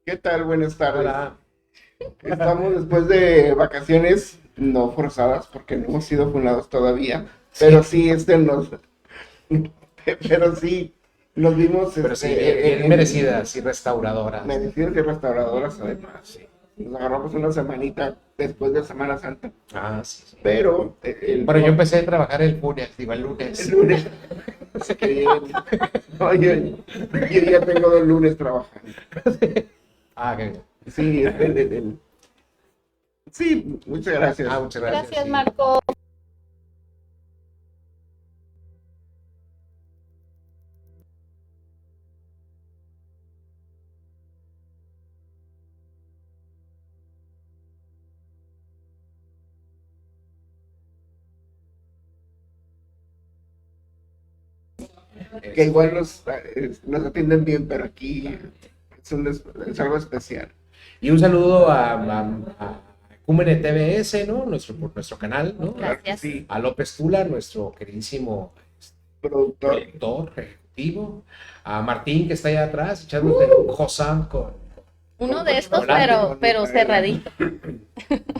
¿Qué tal? Buenas tardes. Hola. Estamos después de vacaciones no forzadas porque no hemos sido fundados todavía, pero sí pero sí nos vimos Pero sí, bien merecidas y restauradoras. merecidas y restauradoras además. Sí. Nos agarramos una semanita después de Semana Santa, Ah, sí, sí. pero Bueno, yo empecé a trabajar el lunes. el lunes. Qué bien. No, yo ya tengo 2 lunes trabajando. Ah, qué bien. Sí, sí, muchas gracias. Ah, muchas gracias. Gracias, Sí. Marco. Que igual nos atienden bien, pero aquí es algo especial. Y un saludo a Cúmene TVS, ¿no? Nuestro canal, ¿no? Claro que Gracias. sí, A López Tula, nuestro queridísimo productor. productor ejecutivo. A Martín, que está allá atrás, echándote un croissant Uno de estos, Chocolate, pero cerradito.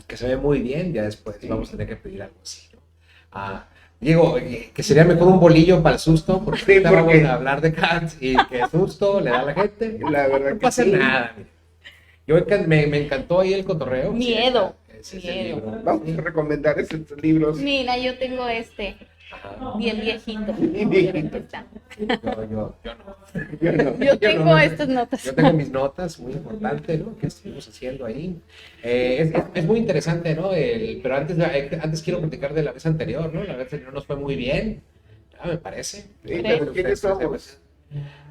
que se ve muy bien. Ya después vamos a tener que pedir algo así, ¿no? Diego, que sería mejor un bolillo para el susto, porque Sí, ahorita porque- vamos a hablar de Kant y qué susto le da a la gente. La verdad No que pasa sí. nada. Mira. Me encantó ahí el cotorreo. Miedo. Sí, ese Miedo. libro. Vamos a recomendar esos libros. Mira, yo tengo este, Ajá. bien viejito. Bien viejito. Yo no. Yo no. Yo tengo no. estas notas. Yo tengo mis notas, muy importante, ¿no? ¿Qué estuvimos haciendo ahí? Es muy interesante, ¿no? Pero antes quiero platicar de la vez anterior, ¿no? La vez anterior nos fue muy bien, me parece. Sí, pero ¿quiénes somos?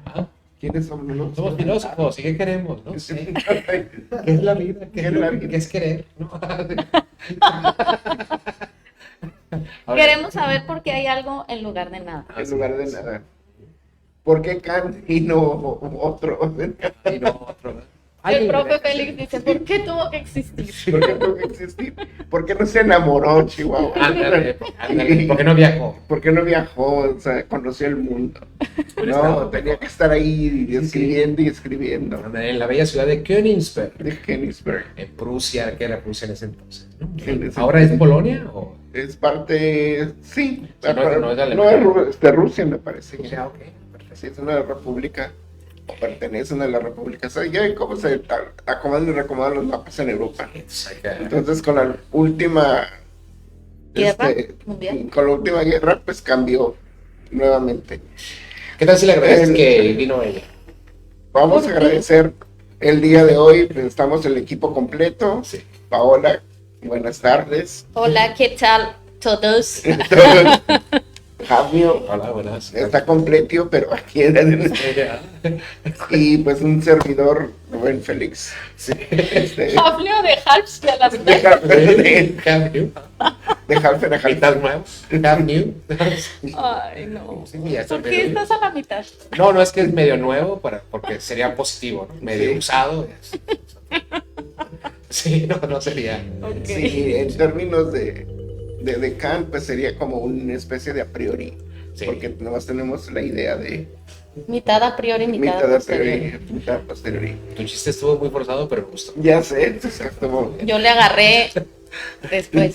Ah, ¿Quiénes somos? ¿No? somos filósofos, ¿y qué queremos, no? Sí. ¿Qué es la vida? ¿Qué es lo que qué es querer? ¿No? Ahora, Queremos saber por qué hay algo en lugar de nada. En lugar de nada. ¿Por qué Kant y no otro? y no otro, ¿no? El Alguien profe dirá, Félix dice, ¿por qué tuvo que existir? ¿Por qué tuvo que existir? ¿Por qué no se enamoró, Chihuahua? Ándale, ¿por qué no viajó? ¿Por qué no viajó? O sea, conoció el mundo. Hubiera No, estado tenía mejor. que estar ahí escribiendo y escribiendo. En la bella ciudad de Königsberg, De Königsberg. en Prusia, que era Prusia en ese entonces, ¿no? En ese ¿Ahora es entonces. Polonia o...? Es parte, sí, Sí, no es no Alemania. es de Rusia, me parece. Ah, ok, perfecto. Sí, es una república, o pertenece a una de las repúblicas. O sea, ya ven cómo se acomodan y reacomodan los mapas en Europa. Entonces, con la última ¿Guerra mundial? con la última guerra, pues cambió nuevamente. ¿Qué tal si le agradeces que vino ella? Vamos ¿Por a qué? agradecer el día de hoy, pues, estamos el equipo completo. Sí. Paola, buenas tardes. Hola, ¿qué tal todos? Javio Hola, buenas. está completo, pero aquí y pues un servidor, Rubén Félix. Sí. Este, Habló de Halps de la de vida. Halfer ¿Qué a Halfer. tal nuevos? Have new. Ay, no. Sí, ya está ¿Por qué medio- estás a la mitad? No, es que es medio nuevo, porque sería positivo, ¿no? Medio Sí. usado. Sí, no sería. Ok. Sí, en términos de Kant, pues sería como una especie de a priori. Sí. Porque nomás tenemos la idea de Mitad a priori, mitad mitad a a priori, posteriori. mitad a posteriori. Tu chiste estuvo muy forzado, pero me gustó. Ya sé, entonces, como Yo le agarré después.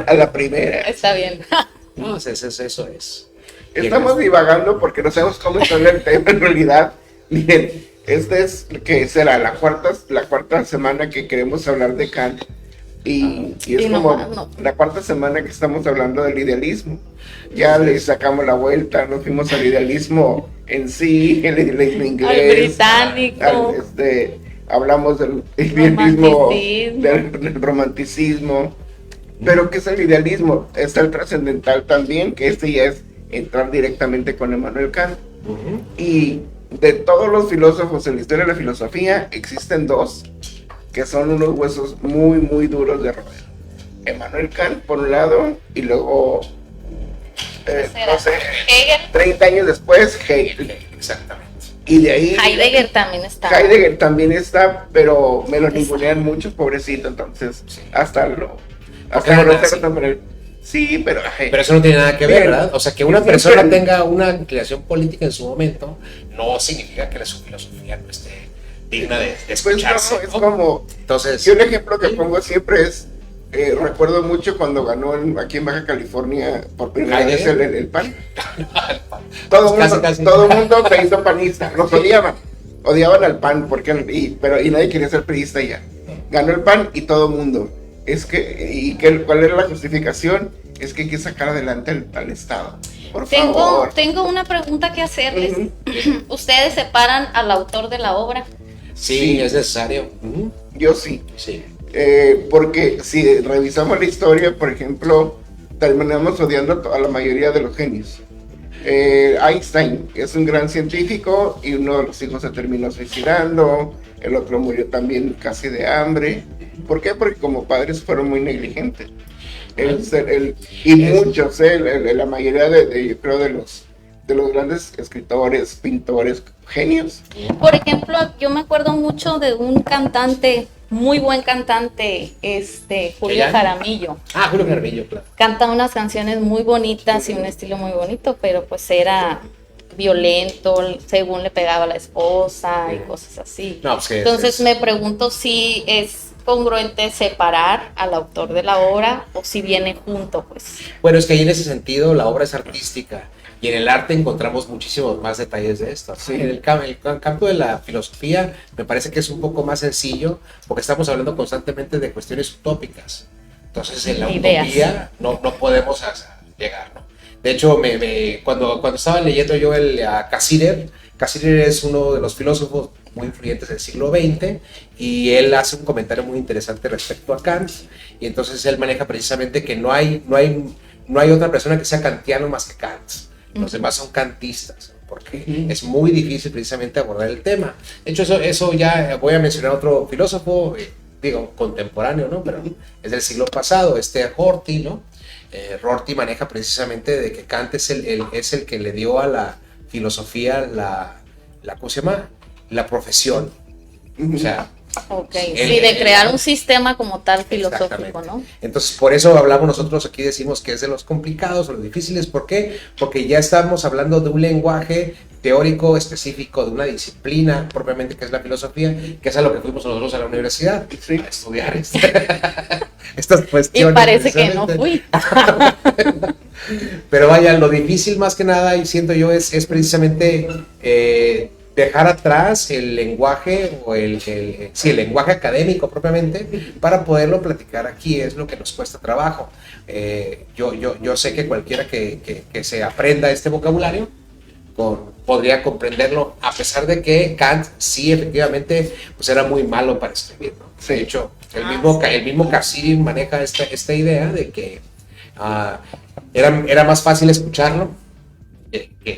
a la primera. Está bien. No, eso es. Estamos divagando porque no sabemos cómo está el tema en realidad. Miren, esta es, que será la cuarta semana que queremos hablar de Kant. Y es Y no como más, no. la cuarta semana que estamos hablando del idealismo. Ya le sacamos la vuelta, nos fuimos al idealismo en sí, el idealismo inglés. Al británico. Hablamos del idealismo, Romanticismo. del romanticismo. Pero ¿qué es el idealismo? Está el trascendental también, que este ya es entrar directamente con Immanuel Kant. Ujú. Y de todos los filósofos en la historia de la filosofía, existen dos que son unos huesos muy, muy duros de roer. Immanuel Kant, por un lado, y luego, no sé, Hegel. 30 años después, Hegel. Exactamente. Y de ahí... Heidegger también está. Heidegger también está, pero me lo ningunean mucho, pobrecito, entonces hasta lo... Porque Hasta era lo nazi. respeto, sí, pero... Pero eso no tiene nada que ver, Bien. ¿verdad? O sea, que una Siempre- persona tenga una inclinación política en su momento no significa que su filosofía no esté digna de Pues escucharse. no, es ¿no? como... Entonces, Yo el ejemplo que pongo siempre es... recuerdo mucho cuando ganó aquí en Baja California por primera vez Heidegger. el PAN. Todo Casi, mundo, casi. todo mundo se hizo panista, los odiaban. Odiaban al PAN, y nadie quería ser priista ya. Ganó el PAN y todo mundo. ¿Cuál era la justificación? Es que hay que sacar adelante al Estado. Por favor. Tengo una pregunta que hacerles. Ujú. ¿Ustedes separan al autor de la obra? sí, Sí. es necesario. Ujú. Yo sí. Sí. Porque si revisamos la historia, por ejemplo, terminamos odiando a la mayoría de los genios. Einstein es un gran científico y uno de los hijos se terminó suicidando, el otro murió también casi de hambre. ¿Por qué? Porque como padres fueron muy negligentes. Muchos, la mayoría yo creo de los grandes escritores, pintores, genios. Por ejemplo, yo me acuerdo mucho de un cantante, muy buen cantante, Julio ¿Ella? Jaramillo. Julio Jaramillo, claro. Canta unas canciones muy bonitas y un estilo muy bonito, pero pues era violento, según le pegaba a la esposa y cosas así. No, pues que Entonces me pregunto si es congruente separar al autor de la obra o si viene junto, pues. Bueno, es que ahí en ese sentido la obra es artística y en el arte encontramos muchísimos más detalles de esto. Sí. En el campo de la filosofía me parece que es un poco más sencillo porque estamos hablando constantemente de cuestiones utópicas. Entonces en la Ideas. utopía no podemos llegar, ¿no? De hecho, cuando estaba leyendo yo a Cassirer es uno de los filósofos muy influyentes del siglo XX y él hace un comentario muy interesante respecto a Kant y entonces él maneja precisamente que no hay otra persona que sea kantiano más que Kant. Los demás son kantistas, porque es muy difícil precisamente abordar el tema. De hecho, eso ya voy a mencionar otro filósofo, contemporáneo, ¿no? Pero es del siglo pasado, Rorty, ¿no? Rorty maneja precisamente de que Kant es el que le dio a la filosofía ¿cómo se llama? La profesión. O sea, Ok, El- sí, de crear un sistema como tal filosófico, exactamente. ¿no? Entonces, por eso hablamos nosotros aquí, decimos que es de los complicados o los difíciles. ¿Por qué? Porque ya estamos hablando de un lenguaje teórico específico, de una disciplina propiamente que es la filosofía, que es a lo que fuimos nosotros a la universidad, Sí. a estudiar estas Y cuestiones. parece que no fui. Pero vaya, lo difícil más que nada, y siento yo, es precisamente dejar atrás el lenguaje o el lenguaje académico propiamente para poderlo platicar aquí, es lo que nos cuesta trabajo. Yo sé que cualquiera que se aprenda este vocabulario podría comprenderlo, a pesar de que Kant sí efectivamente pues era muy malo para escribir, ¿no? Sí. De hecho, el mismo Cassirer maneja esta idea de que era más fácil escucharlo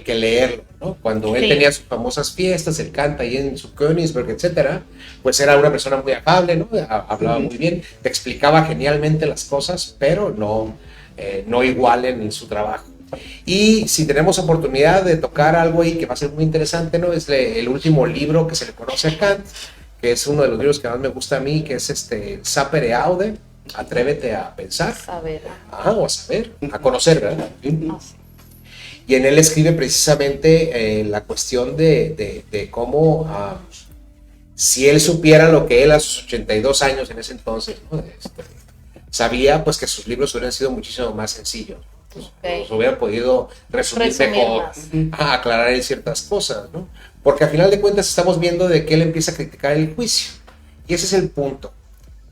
que leerlo, ¿no? Cuando él Sí. tenía sus famosas fiestas, él canta ahí en su Königsberg, etcétera, pues era una persona muy afable, ¿no? Hablaba muy bien, te explicaba genialmente las cosas, pero no igual en su trabajo. Y si tenemos oportunidad de tocar algo ahí que va a ser muy interesante, ¿no? Es el último libro que se le conoce a Kant, que es uno de los libros que más me gusta a mí, que es Sapere Aude, Atrévete a pensar, A ver, o a saber, a conocer, ¿verdad? no sé. Y en él escribe precisamente la cuestión de cómo, si él supiera lo que él a sus 82 años en ese entonces, ¿no? Sabía, pues que sus libros hubieran sido muchísimo más sencillos. Pues hubiera podido resumir mejor, aclarar ciertas cosas, ¿no? Porque al final de cuentas estamos viendo de que él empieza a criticar el juicio. Y ese es el punto.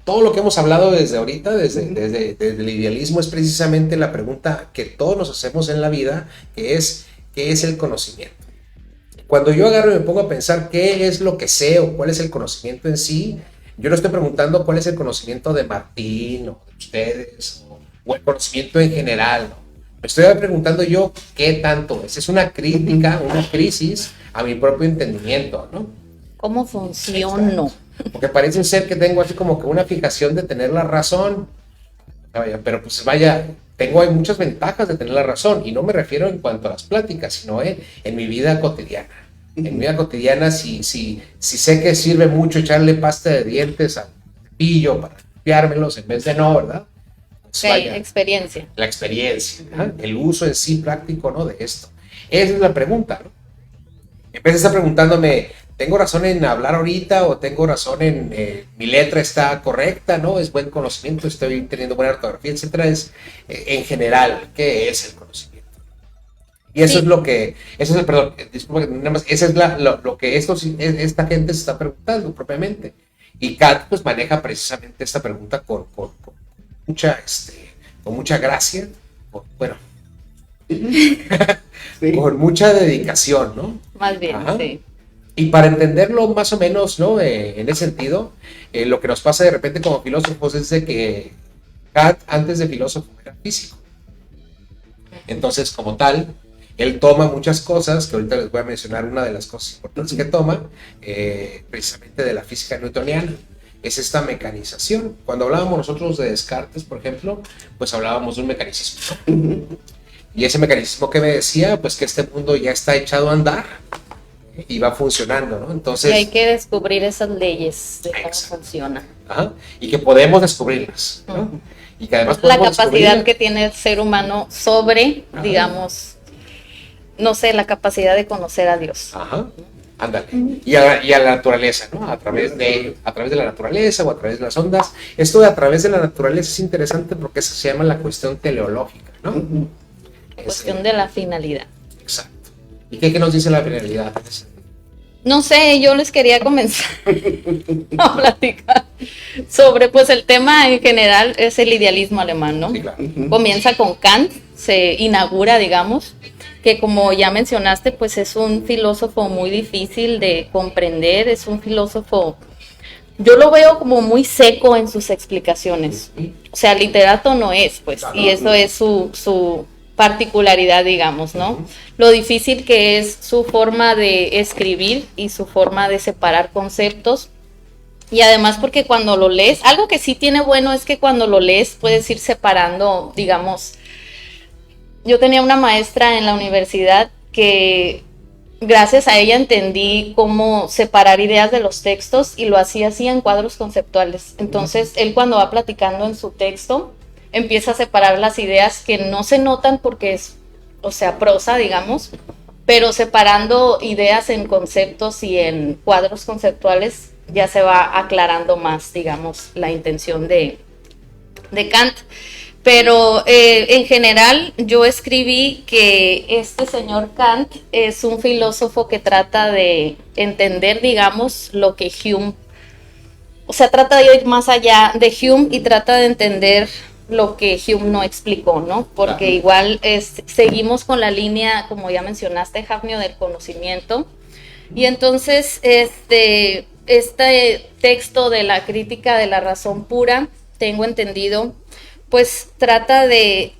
Todo lo que hemos hablado desde ahorita, desde el idealismo, es precisamente la pregunta que todos nos hacemos en la vida, que es, ¿qué es el conocimiento? Cuando yo agarro y me pongo a pensar qué es lo que sé o cuál es el conocimiento en sí, yo no estoy preguntando cuál es el conocimiento de Martín o de ustedes o el conocimiento en general, ¿no? Me estoy preguntando yo qué tanto es. Es una crítica, una crisis a mi propio entendimiento, ¿no? ¿Cómo funciono? Porque parece ser que tengo así como que una fijación de tener la razón. Pero pues vaya, hay muchas ventajas de tener la razón. Y no me refiero en cuanto a las pláticas, sino en mi vida cotidiana. En mi vida cotidiana, si sé que sirve mucho echarle pasta de dientes al cepillo para limpiármelos en vez de no, ¿verdad? Pues vaya, experiencia. la experiencia, ¿no? El uso en sí práctico, ¿no? De esto. Esa es la pregunta, ¿no? En vez de estar preguntándome, ¿tengo razón en hablar ahorita o tengo razón en mi letra está correcta, ¿no? Es buen conocimiento, estoy teniendo buena ortografía, etcétera? Es en general, ¿qué es el conocimiento? Y eso Sí. es lo que, eso es el, perdón, disculpa, nada más, eso es lo que esta gente se está preguntando propiamente. Y Kant pues maneja precisamente esta pregunta con mucha, con mucha gracia, bueno, Sí. con mucha dedicación, ¿no? Más bien, Ajá. sí. Y para entenderlo más o menos, ¿no? En ese sentido, lo que nos pasa de repente como filósofos es de que Kant antes de filósofo era físico. Entonces, como tal, él toma muchas cosas, que ahorita les voy a mencionar una de las cosas importantes que toma, precisamente de la física newtoniana. Es esta mecanización. Cuando hablábamos nosotros de Descartes, por ejemplo, pues hablábamos de un mecanismo, ¿no? Y ese mecanismo que me decía, pues que este mundo ya está echado a andar y va funcionando, ¿no? Entonces, Y hay que descubrir esas leyes de cómo Exacto. funciona. ajá, y que podemos descubrirlas, ¿no? Ujú. Y que además La podemos capacidad descubrir- que tiene el ser humano sobre, Ajá. digamos, no sé, la capacidad de conocer a Dios. Ajá, ándale. Y a la naturaleza, ¿no? A través de la naturaleza o a través de las ondas. Esto de a través de la naturaleza es interesante porque eso se llama la cuestión teleológica, ¿no? La cuestión de la finalidad. Exacto. ¿Y qué nos dice la finalidad? No sé, yo les quería comenzar a platicar sobre, pues el tema en general es el idealismo alemán, ¿no? Sí, claro. Comienza con Kant, se inaugura, digamos, que como ya mencionaste, pues es un filósofo muy difícil de comprender, es un filósofo, yo lo veo como muy seco en sus explicaciones, o sea, literato no es, pues, y eso es su particularidad, digamos, ¿no? Lo difícil que es su forma de escribir y su forma de separar conceptos. Y además porque cuando lo lees, algo que sí tiene bueno es que cuando lo lees puedes ir separando, digamos, yo tenía una maestra en la universidad que gracias a ella entendí cómo separar ideas de los textos y lo hacía así en cuadros conceptuales. Entonces, él cuando va platicando en su texto, empieza a separar las ideas que no se notan porque es, o sea, prosa, digamos, pero separando ideas en conceptos y en cuadros conceptuales ya se va aclarando más, digamos, la intención de Kant. Pero en general yo escribí que este señor Kant es un filósofo que trata de entender, digamos, lo que Hume, o sea, trata de ir más allá de Hume y trata de entender lo que Hume no explicó, ¿no? Porque Claro. igual seguimos con la línea, como ya mencionaste, Hafnio, del conocimiento. Y entonces este texto de la crítica de la razón pura, tengo entendido, pues trata de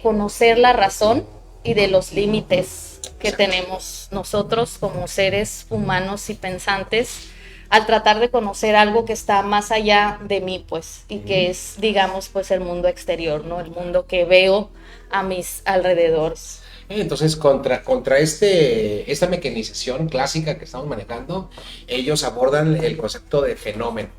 conocer la razón y de los límites que tenemos nosotros como seres humanos y pensantes al tratar de conocer algo que está más allá de mí, pues, y que es, digamos, pues el mundo exterior, ¿no? El mundo que veo a mis alrededores. Entonces, contra esta mecanización clásica que estamos manejando, ellos abordan el concepto de fenómeno.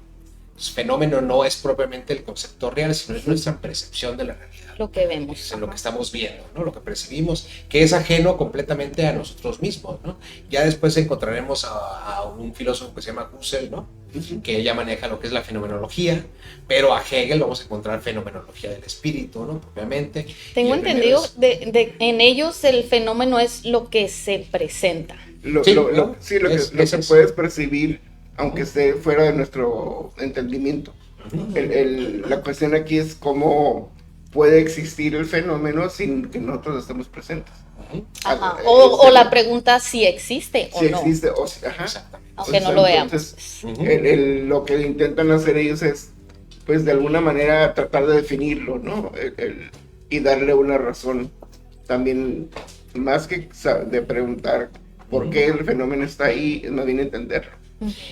Pues, fenómeno no es propiamente el concepto real, sino es nuestra percepción de la realidad. Lo que vemos. Es lo que estamos viendo, ¿no? Lo que percibimos, que es ajeno completamente a nosotros mismos, ¿no? Ya después encontraremos a un filósofo que se llama Husserl, ¿no? Que ella maneja lo que es la fenomenología, pero a Hegel vamos a encontrar fenomenología del espíritu, ¿no? Propiamente. Tengo entendido, en ellos el fenómeno es lo que se presenta. Lo Sí, que eso es. puedes percibir, aunque esté fuera de nuestro entendimiento. La cuestión aquí es cómo puede existir el fenómeno sin que nosotros estemos presentes. Ajá. O la pregunta si existe o si no, existe o si, ajá. Exactamente. aunque no lo veamos. Entonces, Ujú. lo que intentan hacer ellos es, pues de alguna manera, tratar de definirlo, ¿no? Y darle una razón. También, más que de preguntar por qué el fenómeno está ahí, es más bien entenderlo.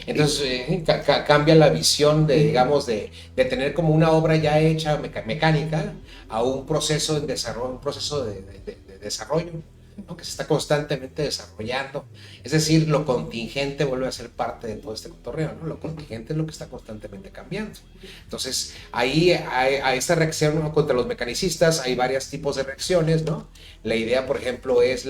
Entonces cambia la visión de, digamos, de tener como una obra ya hecha mecánica a un proceso en desarrollo, un proceso de desarrollo, ¿no? Que se está constantemente desarrollando. Es decir, lo contingente vuelve a ser parte de todo este cotorreo, ¿no? Lo contingente es lo que está constantemente cambiando. Entonces, ahí a esta reacción, ¿no?, contra los mecanicistas hay varios tipos de reacciones, ¿no? La idea, por ejemplo, es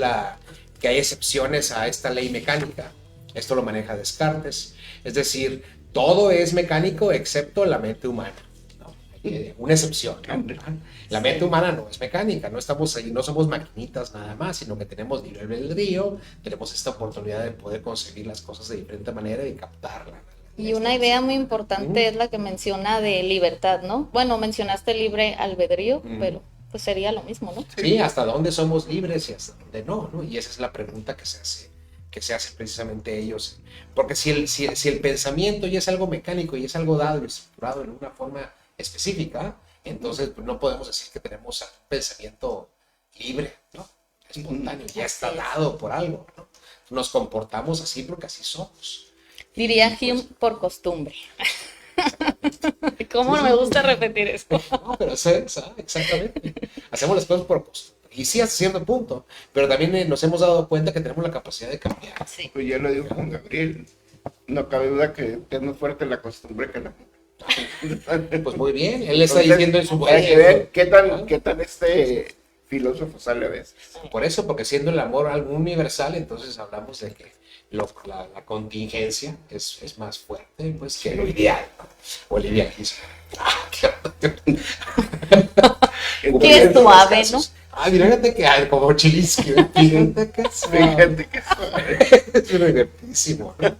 que hay excepciones a esta ley mecánica. Esto lo maneja Descartes. Es decir, todo es mecánico excepto la mente humana. Una excepción, ¿no? La mente humana no es mecánica, no estamos ahí, no somos maquinitas nada más, sino que tenemos libre albedrío, tenemos esta oportunidad de poder concebir las cosas de diferente manera y captarla. Y una idea muy importante es la que menciona de libertad, ¿no? Bueno, mencionaste libre albedrío, pero pues sería lo mismo, ¿no? Sí, hasta dónde somos libres y hasta dónde no, ¿no? Y esa es la pregunta que se hace precisamente ellos. Porque si el pensamiento ya es algo mecánico y es algo dado y estructurado en una forma específica, entonces pues, no podemos decir que tenemos un pensamiento libre, ¿no? Espontáneo, ya está dado por algo, ¿no? Nos comportamos así porque así somos. Diría Hume, por costumbre. ¿Cómo me gusta repetir esto? No, pero exactamente. Hacemos las cosas por costumbre. Y sí, hasta cierto punto, pero también nos hemos dado cuenta que tenemos la capacidad de cambiar. Sí. Pues ya lo dijo Juan Gabriel, no cabe duda que es más fuerte la costumbre que la... Pues muy bien, él está diciendo en su... Hay que ver qué tan filósofo sale a veces. Por eso, porque siendo el amor algo universal, entonces hablamos de que la contingencia es más fuerte pues, que lo ideal, ¿no? O el idealismo. Qué suave, ¿no? Fíjate que como Chilisky, fíjate que suave. Es divertísimo, ¿no?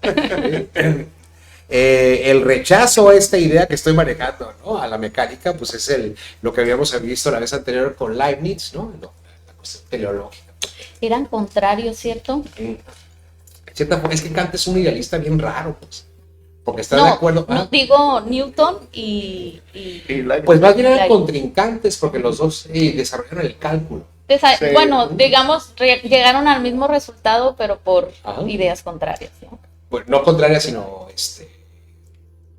El rechazo a esta idea que estoy manejando, ¿no?, a la mecánica, pues es lo que habíamos visto la vez anterior con Leibniz, ¿no? La cuestión teleológica. Eran contrarios, ¿cierto? Cierta forma, es que Kant es un idealista bien raro, pues, porque está No, de acuerdo. no, digo Newton y pues más bien eran Leibniz. contrincantes, porque los dos desarrollaron el cálculo. Sí. Bueno, digamos, llegaron al mismo resultado, pero por Ajá. ideas contrarias, ¿no? Pues no contrarias, sino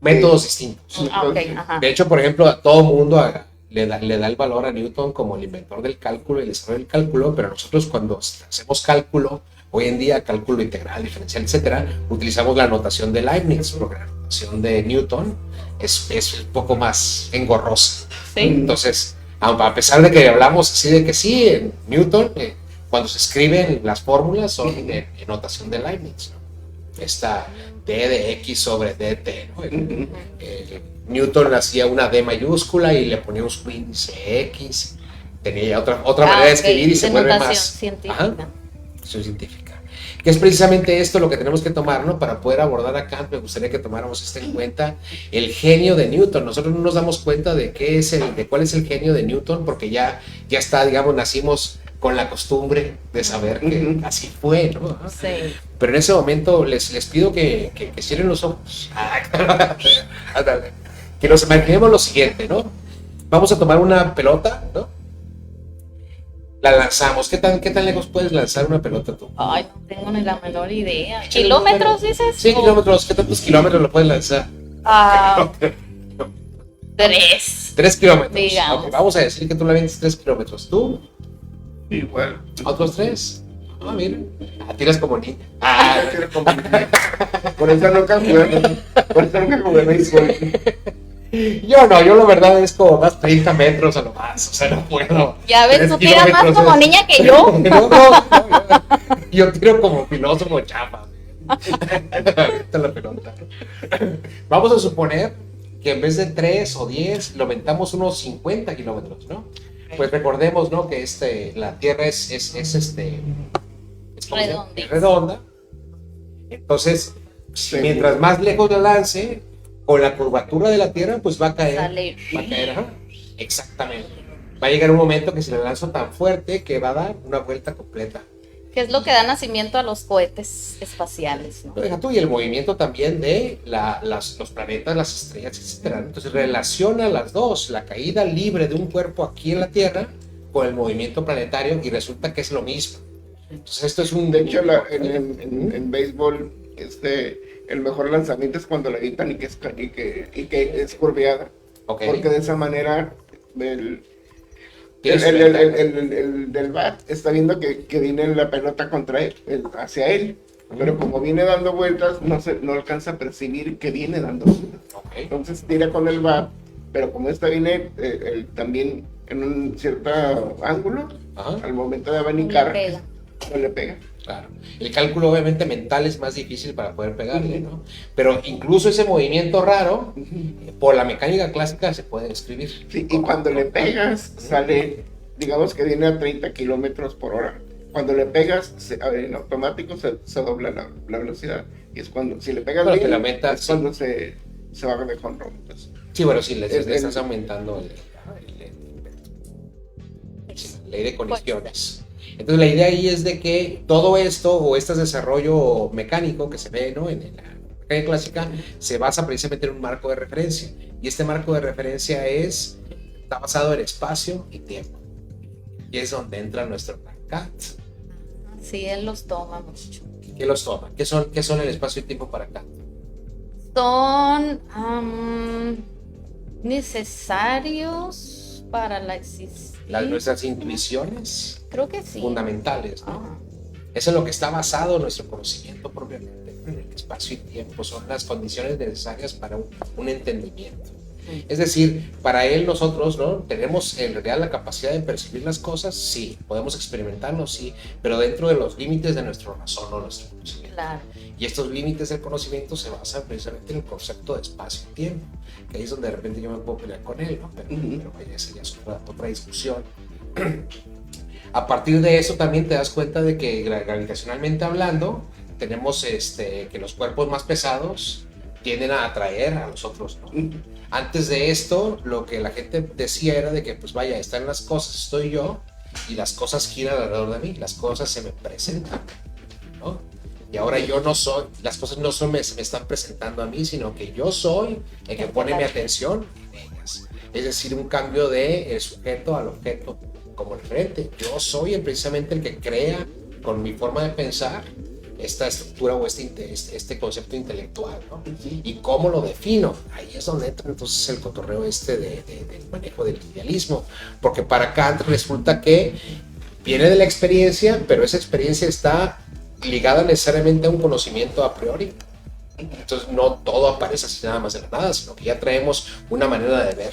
métodos distintos. Ah, ok, ajá. De hecho, por ejemplo, a todo mundo le da el valor a Newton como el inventor del cálculo y el desarrollo del cálculo, pero nosotros cuando hacemos cálculo, hoy en día cálculo integral, diferencial, etcétera, utilizamos la notación de Leibniz, porque la notación de Newton es un poco más engorrosa. Sí. Entonces, a pesar de que hablamos así de que sí, en Newton, cuando se escriben las fórmulas son en notación de Leibniz, ¿no? Esta d de x sobre dt, ¿no? Newton hacía una d mayúscula y le ponía un subíndice x, tenía otra manera de escribir y se vuelve notación más científica. Ajá, científica, que es precisamente esto lo que tenemos que tomar, ¿no? Para poder abordar a Kant, me gustaría que tomáramos esto en cuenta, el genio de Newton. Nosotros no nos damos cuenta de cuál es el genio de Newton, porque ya está, digamos, nacimos con la costumbre de saber que así fue, ¿no? Sí. Pero en ese momento les pido que cierren los ojos. Que nos imaginemos lo siguiente, ¿no? Vamos a tomar una pelota, ¿no? La lanzamos. ¿Qué tan lejos puedes lanzar una pelota tú? Ay, no tengo ni la menor idea. ¿Kilómetros dices? Sí, kilómetros. ¿Qué tantos kilómetros lo puedes lanzar? 3. 3 kilómetros. Digamos. Okay, vamos a decir que tú la vienes 3 kilómetros. ¿Tú? Igual. ¿Otros 3? Mira. Tiras como niña. Por eso nunca jugué béisbol. Yo la verdad es como más 30 metros a lo más, o sea, no puedo. Ya ves, 3 tú tiras más kilómetros como niña que yo. Yo tiro como filósofo chapa. Esta es la pelota. Vamos a suponer que en vez de 3 o 10 lo aventamos unos 50 kilómetros, ¿no? Pues recordemos, ¿no? Que la Tierra es redonda. Entonces, mientras más lejos la lance, con la curvatura de la Tierra, pues va a caer. Va a caer, ajá. Exactamente. Va a llegar un momento que se le lanza tan fuerte que va a dar una vuelta completa. Que es lo que da nacimiento a los cohetes espaciales, ¿no? Lo deja tú, y el movimiento también de los planetas, las estrellas, etc. Entonces relaciona las dos, la caída libre de un cuerpo aquí en la Tierra con el movimiento planetario, y resulta que es lo mismo. Entonces esto es De hecho, en béisbol, el mejor lanzamiento es cuando la evitan y que es curveada. Okay. Porque de esa manera El del bat está viendo que viene la pelota contra él, hacia él, pero como viene dando vueltas, no alcanza a percibir que viene dando vueltas. Okay. Entonces tira con el bat, pero como esta viene también en un cierto ángulo, al momento de abanicar, no le pega. Claro. El cálculo obviamente mental es más difícil para poder pegarle, ¿no? Pero incluso ese movimiento raro, por la mecánica clásica se puede describir. Sí, y cuando le pegas, sale, digamos que viene a 30 kilómetros por hora. Cuando le pegas, en automático se dobla la velocidad. Y es cuando, si le pegas bien, es cuando se va de jonrón. Pues. Sí, bueno, sí, le estás aumentando la ley de colisiones. Entonces la idea ahí es de que todo esto o este desarrollo mecánico que se ve, ¿no?, en la mecánica clásica se basa precisamente en un marco de referencia, y este marco de referencia está basado en espacio y tiempo, y es donde entra nuestro Kant. Sí, él los toma mucho. ¿Qué los toma? ¿Qué son el espacio y tiempo para Kant? Son necesarios para la existencia. Nuestras intuiciones. Creo que sí. Fundamentales, ¿no? Eso es lo que está basado en nuestro conocimiento propiamente. El espacio y tiempo son las condiciones necesarias para un entendimiento. Es decir, para él nosotros, ¿no?, tenemos en realidad la capacidad de percibir las cosas, sí, podemos experimentarlo, sí, pero dentro de los límites de nuestra razón o nuestro conocimiento. Claro. Y estos límites del conocimiento se basan precisamente en el concepto de espacio y tiempo, que ahí es donde de repente yo me puedo pelear con él, ¿no? Pero esa ya es otra discusión. A partir de eso también te das cuenta de que gravitacionalmente hablando, tenemos que los cuerpos más pesados tienden a atraer a los otros, ¿no? Antes de esto, lo que la gente decía era de que, pues vaya, están las cosas, estoy yo, y las cosas giran alrededor de mí, las cosas se me presentan, ¿no? Y ahora yo no soy, las cosas no se me están presentando a mí, sino que yo soy el que pone mi atención en ellas. Es decir, un cambio de el sujeto al objeto como referente. Yo soy precisamente el que crea con mi forma de pensar esta estructura o este concepto intelectual, ¿no? ¿Y cómo lo defino? Ahí es donde entra entonces el cotorreo del manejo del idealismo, porque para Kant resulta que viene de la experiencia, pero esa experiencia está ligada necesariamente a un conocimiento a priori. Entonces no todo aparece así nada más de la nada, sino que ya traemos una manera de ver.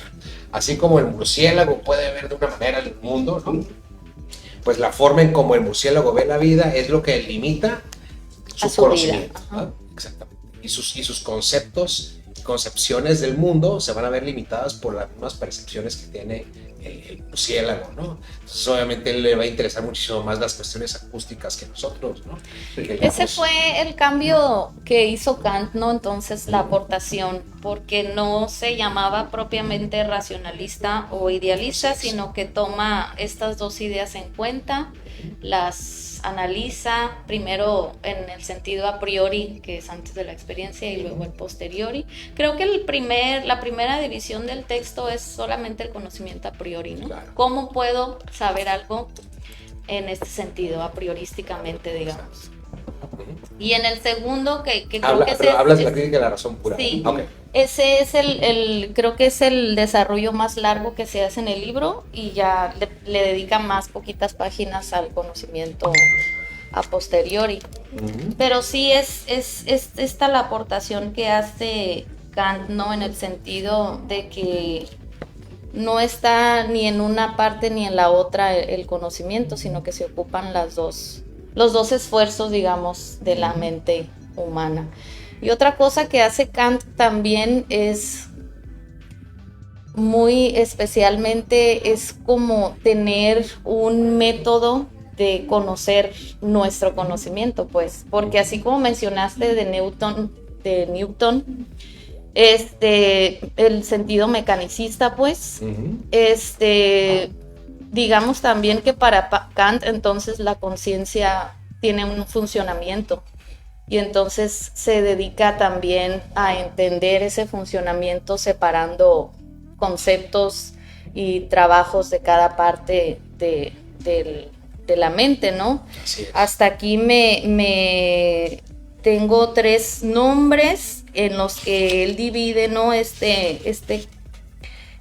Así como el murciélago puede ver de una manera el mundo, ¿no?, pues la forma en cómo el murciélago ve la vida es lo que limita su conocimiento, ¿no? Exactamente. Y sus conceptos, concepciones del mundo se van a ver limitadas por las mismas percepciones que tiene el murciélago, ¿no? Entonces obviamente le va a interesar muchísimo más las cuestiones acústicas que nosotros, ¿no? Ese fue el cambio que hizo Kant, ¿no? Entonces la aportación, porque no se llamaba propiamente racionalista o idealista, sino que toma estas dos ideas en cuenta, las analiza primero en el sentido a priori, que es antes de la experiencia, y luego el posteriori. Creo que la primera división del texto es solamente el conocimiento a priori, ¿no? Claro. ¿Cómo puedo saber algo en este sentido, a priorísticamente, digamos? Y en el segundo, que creo que hablas de la crítica de la razón pura. Sí. Okay. Ese es creo que es el desarrollo más largo que se hace en el libro, y ya le dedica más poquitas páginas al conocimiento a posteriori. Pero sí es esta la aportación que hace Kant, ¿no? En el sentido de que no está ni en una parte ni en la otra el conocimiento, sino que se ocupan los dos esfuerzos, digamos, de la mente humana. Y otra cosa que hace Kant también es muy especialmente, es como tener un método de conocer nuestro conocimiento, pues, porque así como mencionaste de Newton, el sentido mecanicista, pues, digamos también que para Kant entonces la conciencia tiene un funcionamiento, y entonces se dedica también a entender ese funcionamiento separando conceptos y trabajos de cada parte de la mente, ¿no? Así es. Hasta aquí me tengo 3 nombres en los que él divide, ¿no?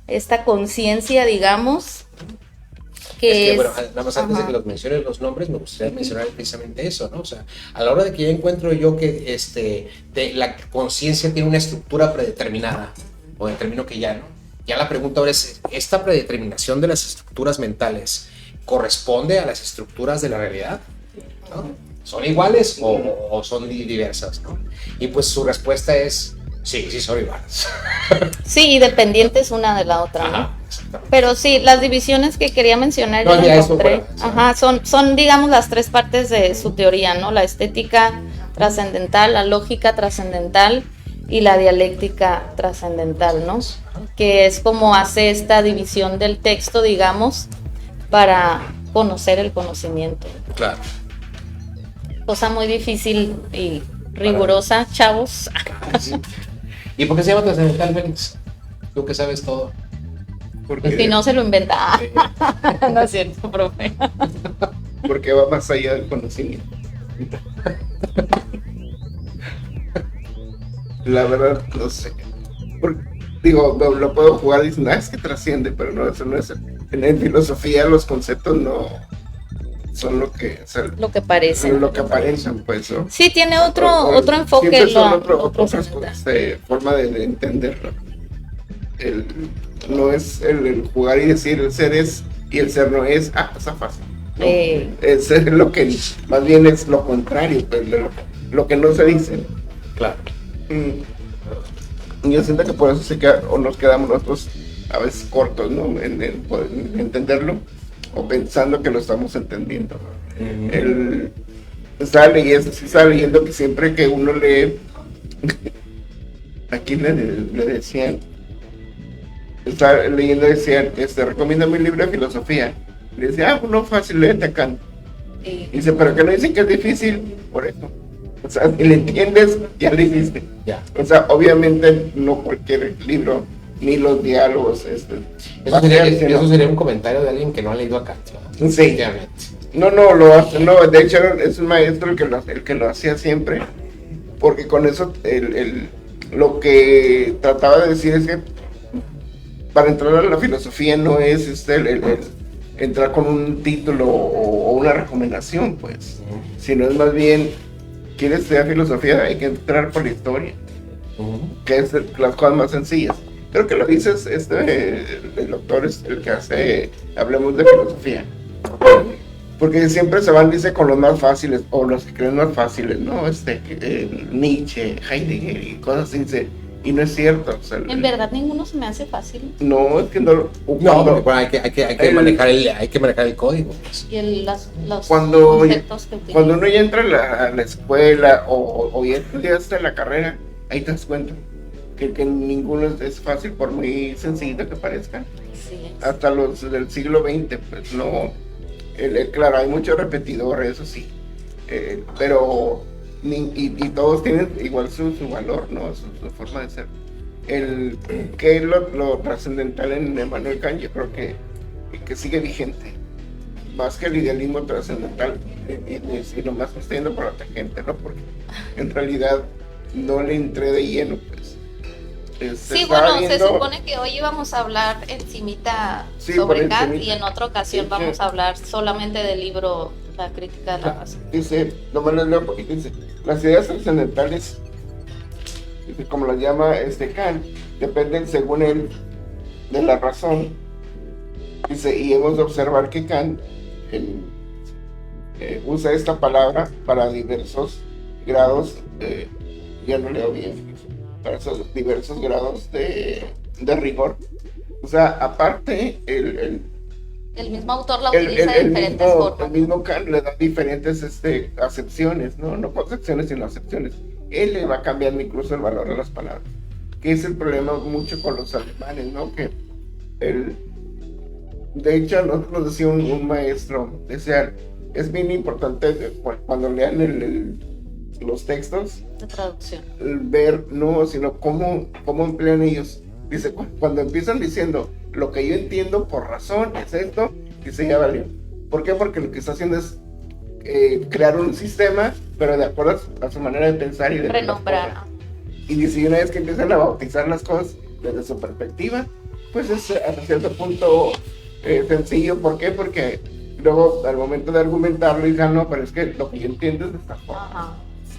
Esta conciencia, digamos, que bueno, nada más antes de ajá. que los menciones los nombres, me gustaría mencionar precisamente eso, ¿no? O sea, a la hora de que ya encuentro yo que de la conciencia tiene una estructura predeterminada, o determino que ya, ¿no? Ya la pregunta ahora es, ¿esta predeterminación de las estructuras mentales corresponde a las estructuras de la realidad? ¿No? ¿Son iguales o son diversas, ¿no? Y pues su respuesta es, sí son iguales. Sí, y dependientes una de la otra, ¿no? Ajá, exactamente. Pero sí, las divisiones que quería mencionar, No, yo ya eso, encontré, bueno, sí. ajá, son, digamos, las tres partes de su teoría, ¿no? La estética trascendental, la lógica trascendental y la dialéctica trascendental, ¿no? Que es como hace esta división del texto, digamos, para conocer el conocimiento. Claro. Cosa muy difícil y rigurosa, chavos. ¿Y por qué se llama trascendental, Félix? Tú que sabes todo. Porque, Si no se lo inventa. No es cierto, profe. porque va más allá del conocimiento. La verdad, no sé. Digo, lo puedo jugar y dicen, es que trasciende, pero no, eso no es. En filosofía los conceptos no son lo que, Lo que parece. lo que aparecen, pues, ¿no? Sí, tiene otro enfoque. Siempre son lo otras forma de entenderlo. No es el jugar y decir el ser es y el ser no es, está fácil. ¿No? El ser es lo que más bien es lo contrario, pues, lo que no se dice. Claro. Yo siento que por eso nos quedamos nosotros a veces cortos, ¿no? En entenderlo o pensando que lo estamos entendiendo. Estaba leyendo que siempre que uno lee, aquí le decían, estaba leyendo, decían, recomiéndame un libro de filosofía. Le decía, no, fácil, léete a Kant. Dice, pero que no dicen que es difícil, por eso. O sea, si le entiendes, ya le hiciste. Ya. O sea, obviamente no cualquier libro, ni los diálogos. Eso sería un comentario de alguien que no ha leído a Kant. ¿No? Sí. No, lo hace, no, de hecho es un maestro el que lo hacía siempre, porque con eso lo que trataba de decir es que para entrar a la filosofía no es el entrar con un título o una recomendación, pues, sino es más bien, quieres estudiar filosofía, hay que entrar por la historia, que es las cosas más sencillas. Creo que lo dices, el doctor es el que hace, hablemos de filosofía. Porque siempre se van, dice, con los más fáciles, o los que creen más fáciles, ¿no? Nietzsche, Heidegger y cosas así, y no es cierto. O sea, en verdad, ninguno se me hace fácil. No, es que no. No, pero hay que manejar el código. Pues. Y los conceptos que utiliza. Cuando uno ya entra a la escuela o ya estudiaste la carrera, ahí te das cuenta que ninguno es fácil, por muy sencillo que parezca. Sí. Hasta los del siglo XX, pues no. Claro, hay muchos repetidores, eso sí, pero y todos tienen igual su valor, ¿no? Su forma de ser. ¿Qué es lo trascendental en Emmanuel Kant? Yo creo que sigue vigente, más que el idealismo trascendental, y nomás me estoy yendo por la tangente, ¿no? Porque en realidad no le entré de lleno, pues. Sí, bueno, se supone que hoy íbamos a hablar encimita sobre Kant y en otra ocasión vamos a hablar solamente del libro La crítica de la razón. Dice, nomás les leo porque dice, las ideas trascendentales, como las llama Kant, dependen según él de la razón. Dice, y hemos de observar que Kant usa esta palabra para diversos grados, ya no leo bien, para esos diversos grados de rigor. O sea, aparte, el mismo autor la utiliza de diferentes formas. El mismo Kant le da diferentes acepciones, no concepciones, sino acepciones. Él le va cambiando incluso el valor a las palabras, que es el problema mucho con los alemanes, ¿no? Que de hecho, nos decía un maestro, decía, es bien importante cuando lean los textos, de traducción, ver, no, sino cómo emplean ellos. Dice, cuando empiezan diciendo, lo que yo entiendo por razón es esto, dice, ya valió. ¿Por qué? Porque lo que está haciendo es crear un sistema, pero de acuerdo a su manera de pensar y de renombrar. Y dice, una vez que empiezan a bautizar las cosas desde su perspectiva, pues es hasta cierto punto sencillo. ¿Por qué? Porque luego al momento de argumentarlo dicen, no, pero es que lo que yo entiendo es de esta forma. Ajá.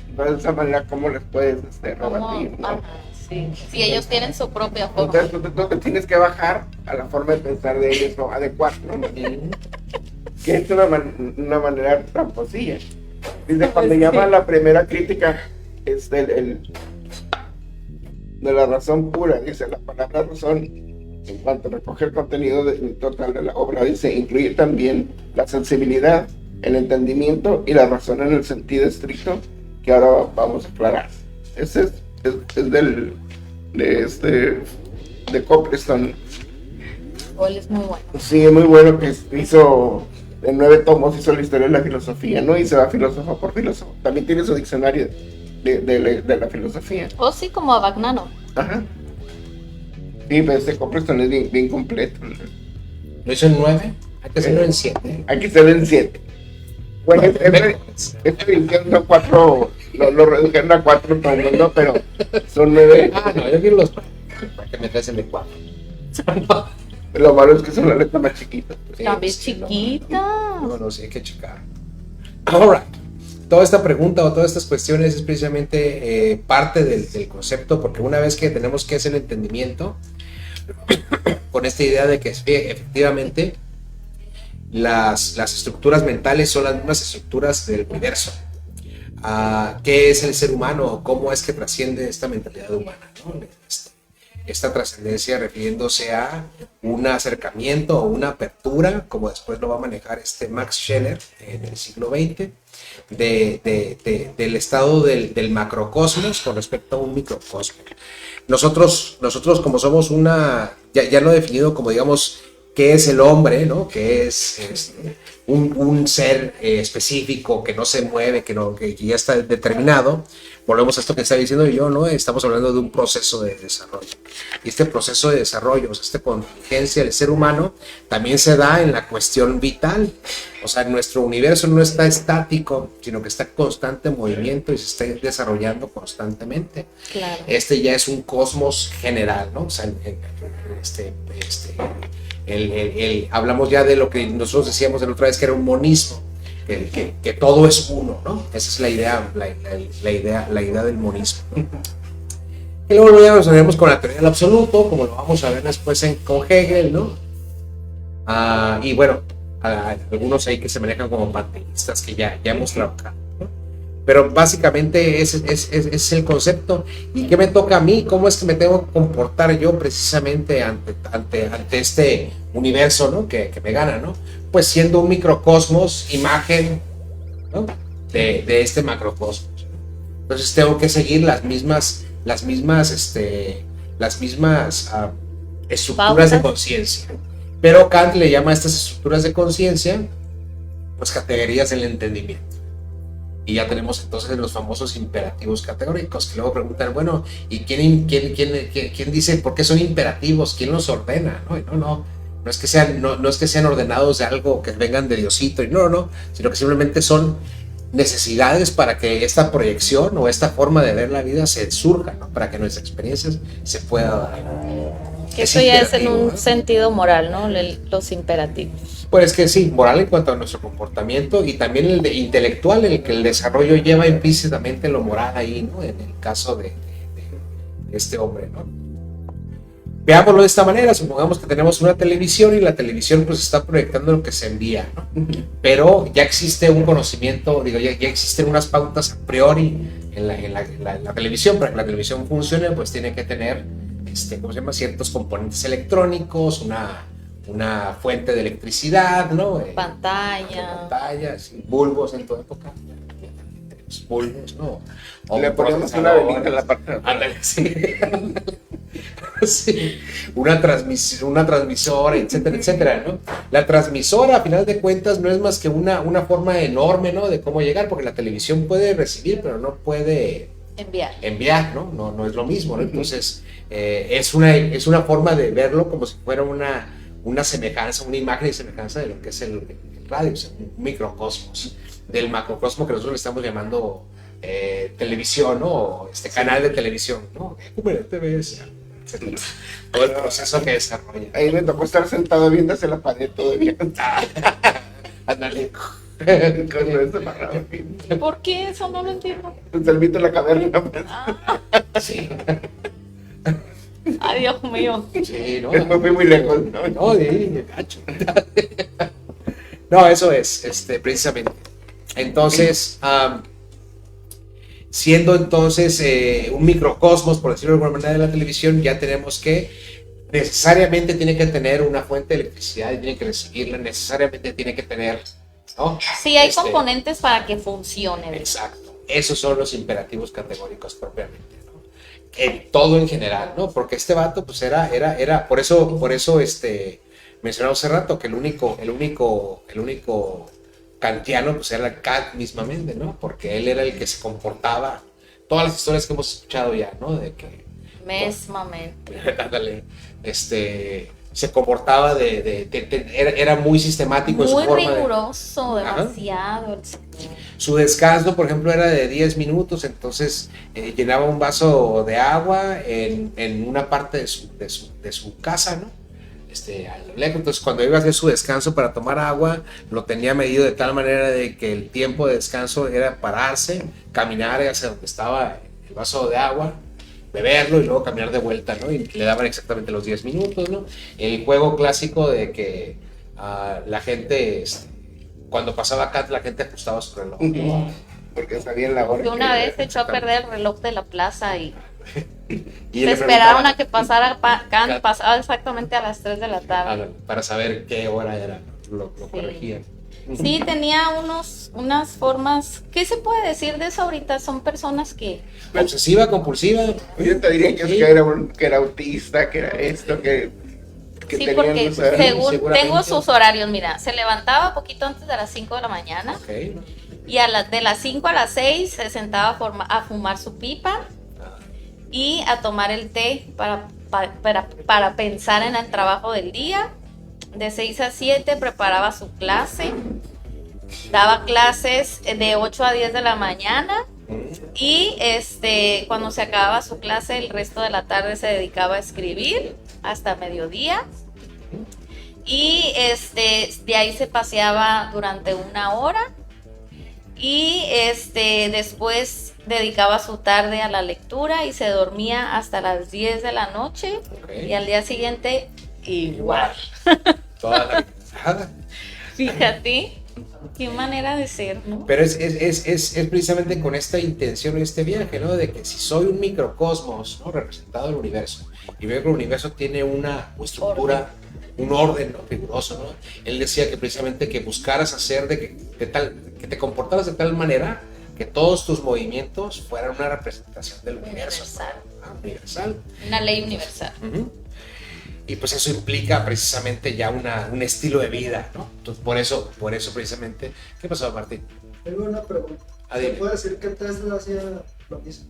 Entonces, de esa manera, ¿cómo les puedes rebatir, Ajá, no? sí. Sí, ellos tienen su propia forma. Entonces tú te tienes que bajar a la forma de pensar de ellos, ¿no? Adecuarlo, ¿no? Que es una manera tramposilla. Dice, cuando llama la primera crítica, es de la razón pura, dice, la palabra razón, en cuanto a recoger el contenido total de la obra, dice, incluye también la sensibilidad, el entendimiento y la razón en el sentido estricto, que ahora vamos a aclarar. Ese es de Copleston. Él es muy bueno. Sí, es muy bueno, que hizo, en 9 tomos hizo la historia de la filosofía, ¿no? Y se va filósofo por filósofo. También tiene su diccionario de la filosofía. O sí, como a Bagnano. Ajá. Sí, pero este Copleston es bien completo, ¿no? ¿Lo hizo en 9? Hay que hacerlo en 7. Aquí se ven 7. Bueno, esta edición son 4, lo redujeron a 4 tomos, ¿no? Pero son 9. Ah, no, yo quiero los para que me traen de 4. Lo malo es que son las letras más chiquitas. También chiquita. No, sí hay que checar. Alright. Toda esta pregunta o todas estas cuestiones es precisamente parte del concepto, porque una vez que tenemos que hacer el entendimiento, con esta idea de que efectivamente las estructuras mentales son las mismas estructuras del universo. ¿Qué es el ser humano? ¿Cómo es que trasciende esta mentalidad humana, ¿no? Esta trascendencia refiriéndose a un acercamiento o una apertura, como después lo va a manejar Max Scheler en el siglo XX, del estado del macrocosmos con respecto a un microcosmos. Nosotros como somos ya lo he definido como, digamos, qué es el hombre, ¿no? Que es un ser específico que no se mueve, que ya está determinado. Volvemos a esto que está diciendo yo, ¿no? Estamos hablando de un proceso de desarrollo. Y este proceso de desarrollo, o sea, esta contingencia del ser humano, también se da en la cuestión vital. O sea, nuestro universo no está estático, sino que está en constante movimiento y se está desarrollando constantemente. Claro. Ya es un cosmos general, ¿no? O sea, hablamos ya de lo que nosotros decíamos la otra vez, que era un monismo, que todo es uno, ¿no? Esa es la idea del monismo, ¿no? Y luego ya nos veremos con la teoría del absoluto, como lo vamos a ver después con Hegel, ¿no? Y bueno, algunos ahí que se manejan como panteístas, que ya hemos trabajado, ¿no? Pero básicamente ese es el concepto. ¿Y qué me toca a mí? ¿Cómo es que me tengo que comportar yo precisamente ante este universo, ¿no? que me gana, ¿no? Pues siendo un microcosmos, imagen, ¿no? de este macrocosmos. Entonces tengo que seguir las mismas estructuras de conciencia. Pero Kant le llama a estas estructuras de conciencia pues categorías del entendimiento. Y ya tenemos entonces los famosos imperativos categóricos, que luego preguntan, bueno, ¿y quién dice por qué son imperativos? ¿Quién los ordena? No es que sean ordenados de algo que vengan de Diosito, sino que simplemente son necesidades para que esta proyección o esta forma de ver la vida se surja, ¿no? Para que nuestras experiencias se pueda dar. Que eso ya es en un sentido moral, ¿no? Los imperativos. Pues que sí, moral en cuanto a nuestro comportamiento y también el de intelectual, en el que el desarrollo lleva implícitamente lo moral ahí, ¿no? En el caso de este hombre, ¿no? Veámoslo de esta manera, supongamos que tenemos una televisión y la televisión pues está proyectando lo que se envía, ¿no? Pero ya existe un conocimiento, ya existen unas pautas a priori en la televisión. Para que la televisión funcione pues tiene que tener ciertos componentes electrónicos, una fuente de electricidad, ¿no? Pantallas, bulbos en toda época. Bulbos, ¿no? Le ponemos una velita en la parte de atrás. Sí. Sí. Una transmisora, etcétera, ¿no? La transmisora, a final de cuentas, no es más que una forma enorme, ¿no? De cómo llegar, porque la televisión puede recibir, pero no puede enviar, ¿no? No es lo mismo, ¿no? Entonces, es una forma de verlo como si fuera una semejanza, una imagen y semejanza de lo que es el radio, o sea, un microcosmos, del macrocosmo que nosotros le estamos llamando televisión, ¿no? O canal de televisión, ¿no? TVS. todo el proceso que desarrolla. Ahí me tocó estar sentado viéndose la pared todavía. Ándale. Con eso amarrado. ¿Por qué eso? No lo entiendo. El mito de la caverna. Pues. Sí, Ay, Dios mío. sí, ¿no? Me fui muy lejos, ¿no? No, sí, gacho. No, eso es, precisamente. Entonces, siendo entonces un microcosmos, por decirlo de alguna manera, de la televisión, ya tenemos que necesariamente tiene que tener una fuente de electricidad y tiene que recibirla, necesariamente tiene que tener, ¿no? Sí, hay componentes para que funcione. Exacto. Esos son los imperativos categóricos propiamente, ¿no? En todo en general, ¿no? Porque este vato, pues era, por eso, mencionamos hace rato que el único kantiano, pues era Kant mismamente, ¿no? Porque él era el que se comportaba, todas las historias que hemos escuchado ya, ¿no? De que Mesmamente. ándale, se comportaba era muy sistemático en su Muy forma riguroso, Ajá. demasiado. Su descanso, por ejemplo, era de 10 minutos, entonces llenaba un vaso de agua en una parte de su casa, ¿no? A lo lejos. Entonces, cuando iba a hacer su descanso para tomar agua, lo tenía medido de tal manera de que el tiempo de descanso era pararse, caminar hacia donde estaba el vaso de agua, beberlo y luego caminar de vuelta, ¿no? Y le daban exactamente los 10 minutos, ¿no? El juego clásico de que la gente, cuando pasaba Kat, la gente ajustaba su reloj, ¿no? Porque sabían la hora. Que una vez se echó a perder el reloj de la plaza y Y se le esperaron preguntaban a que pasara Kant, pasaba exactamente a las 3 de la tarde. para saber qué hora era, lo corregían. Sí, tenía unas formas. ¿Qué se puede decir de eso ahorita? Son personas que... Obsesiva, compulsiva. Yo te diría que, Sí. que era autista, que era esto, que Sí, tenían porque los horarios. según seguramente. tengo sus horarios, mira, se levantaba poquito antes de las 5 de la mañana Ok. y de las 5 a las 6 se sentaba a fumar su pipa y a tomar el té para pensar en el trabajo del día. De 6 a 7 preparaba su clase, daba clases de 8 a 10 de la mañana y cuando se acababa su clase el resto de la tarde se dedicaba a escribir hasta mediodía y de ahí se paseaba durante 1 hora y después dedicaba su tarde a la lectura y se dormía hasta las 10 de la noche Ok. y al día siguiente igual. Toda la nada. Fíjate, qué manera de ser, ¿no? Pero es precisamente con esta intención y este viaje, ¿no? De que si soy un microcosmos, ¿no? Representado en el universo, y veo que el universo tiene una estructura, un orden, ¿no? Riguroso, ¿no? Él decía que precisamente que buscaras hacer que te comportaras de tal manera que todos tus movimientos fueran una representación del universo. Universal. ¿No? Universal. Una ley universal. Uh-huh. Y pues eso implica precisamente ya un estilo de vida, ¿no? Entonces, por eso precisamente. ¿Qué pasó, Martín? Tengo una pregunta. ¿Se Dime. puede decir que Tesla hacía lo mismo?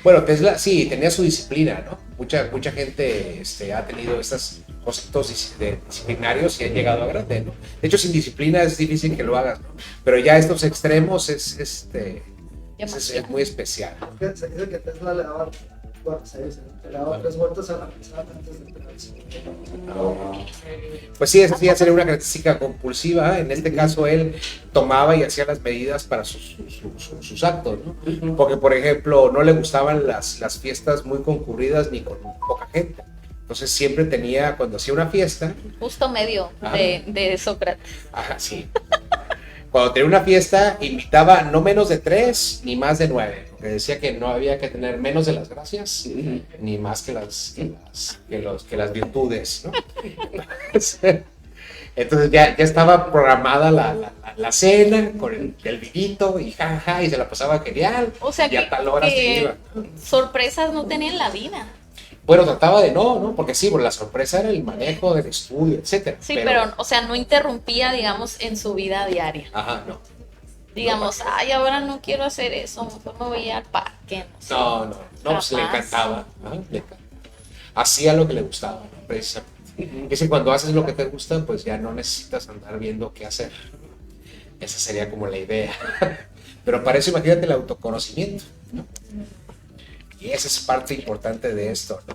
Bueno, Tesla sí tenía su disciplina, ¿no? Mucha gente ha tenido estos conceptos disciplinarios y han llegado a grande, ¿no? De hecho, sin disciplina es difícil que lo hagas, ¿no? Pero ya estos extremos es muy especial. Porque se dice que Tesla le daba, bueno, se dice, le daba 3 vueltas a la manzana antes de pegarse. Pues sí, esa sí sería una característica compulsiva. En este caso, él tomaba y hacía las medidas para sus actos, ¿no? Porque, por ejemplo, no le gustaban las fiestas muy concurridas ni con poca gente. Entonces siempre tenía, cuando hacía una fiesta, Justo medio de Sócrates. ajá, sí. Cuando tenía una fiesta, invitaba no menos de 3 ni más de 9. Porque decía que no había que tener menos de las gracias ni más que las virtudes, ¿no? Entonces ya estaba programada la cena con el vinito y jaja, y se la pasaba genial. O sea y a tal hora se iba. sorpresas no tenía en la vida. Bueno, trataba de no, porque sí, porque la sorpresa era el manejo del estudio, etcétera. Sí, pero o sea, no interrumpía, digamos, en su vida diaria. Ajá, no. Digamos, ay, ahora no quiero hacer eso, mejor me voy al parque. No sé. No, pues le Capaz. encantaba. ¿No? Le encantaba. Hacía lo que le gustaba, ¿no? Precisamente. Es que cuando haces lo que te gusta, pues ya no necesitas andar viendo qué hacer. Esa sería como la idea. Pero para eso imagínate el autoconocimiento, ¿no? Y esa es parte importante de esto, ¿no?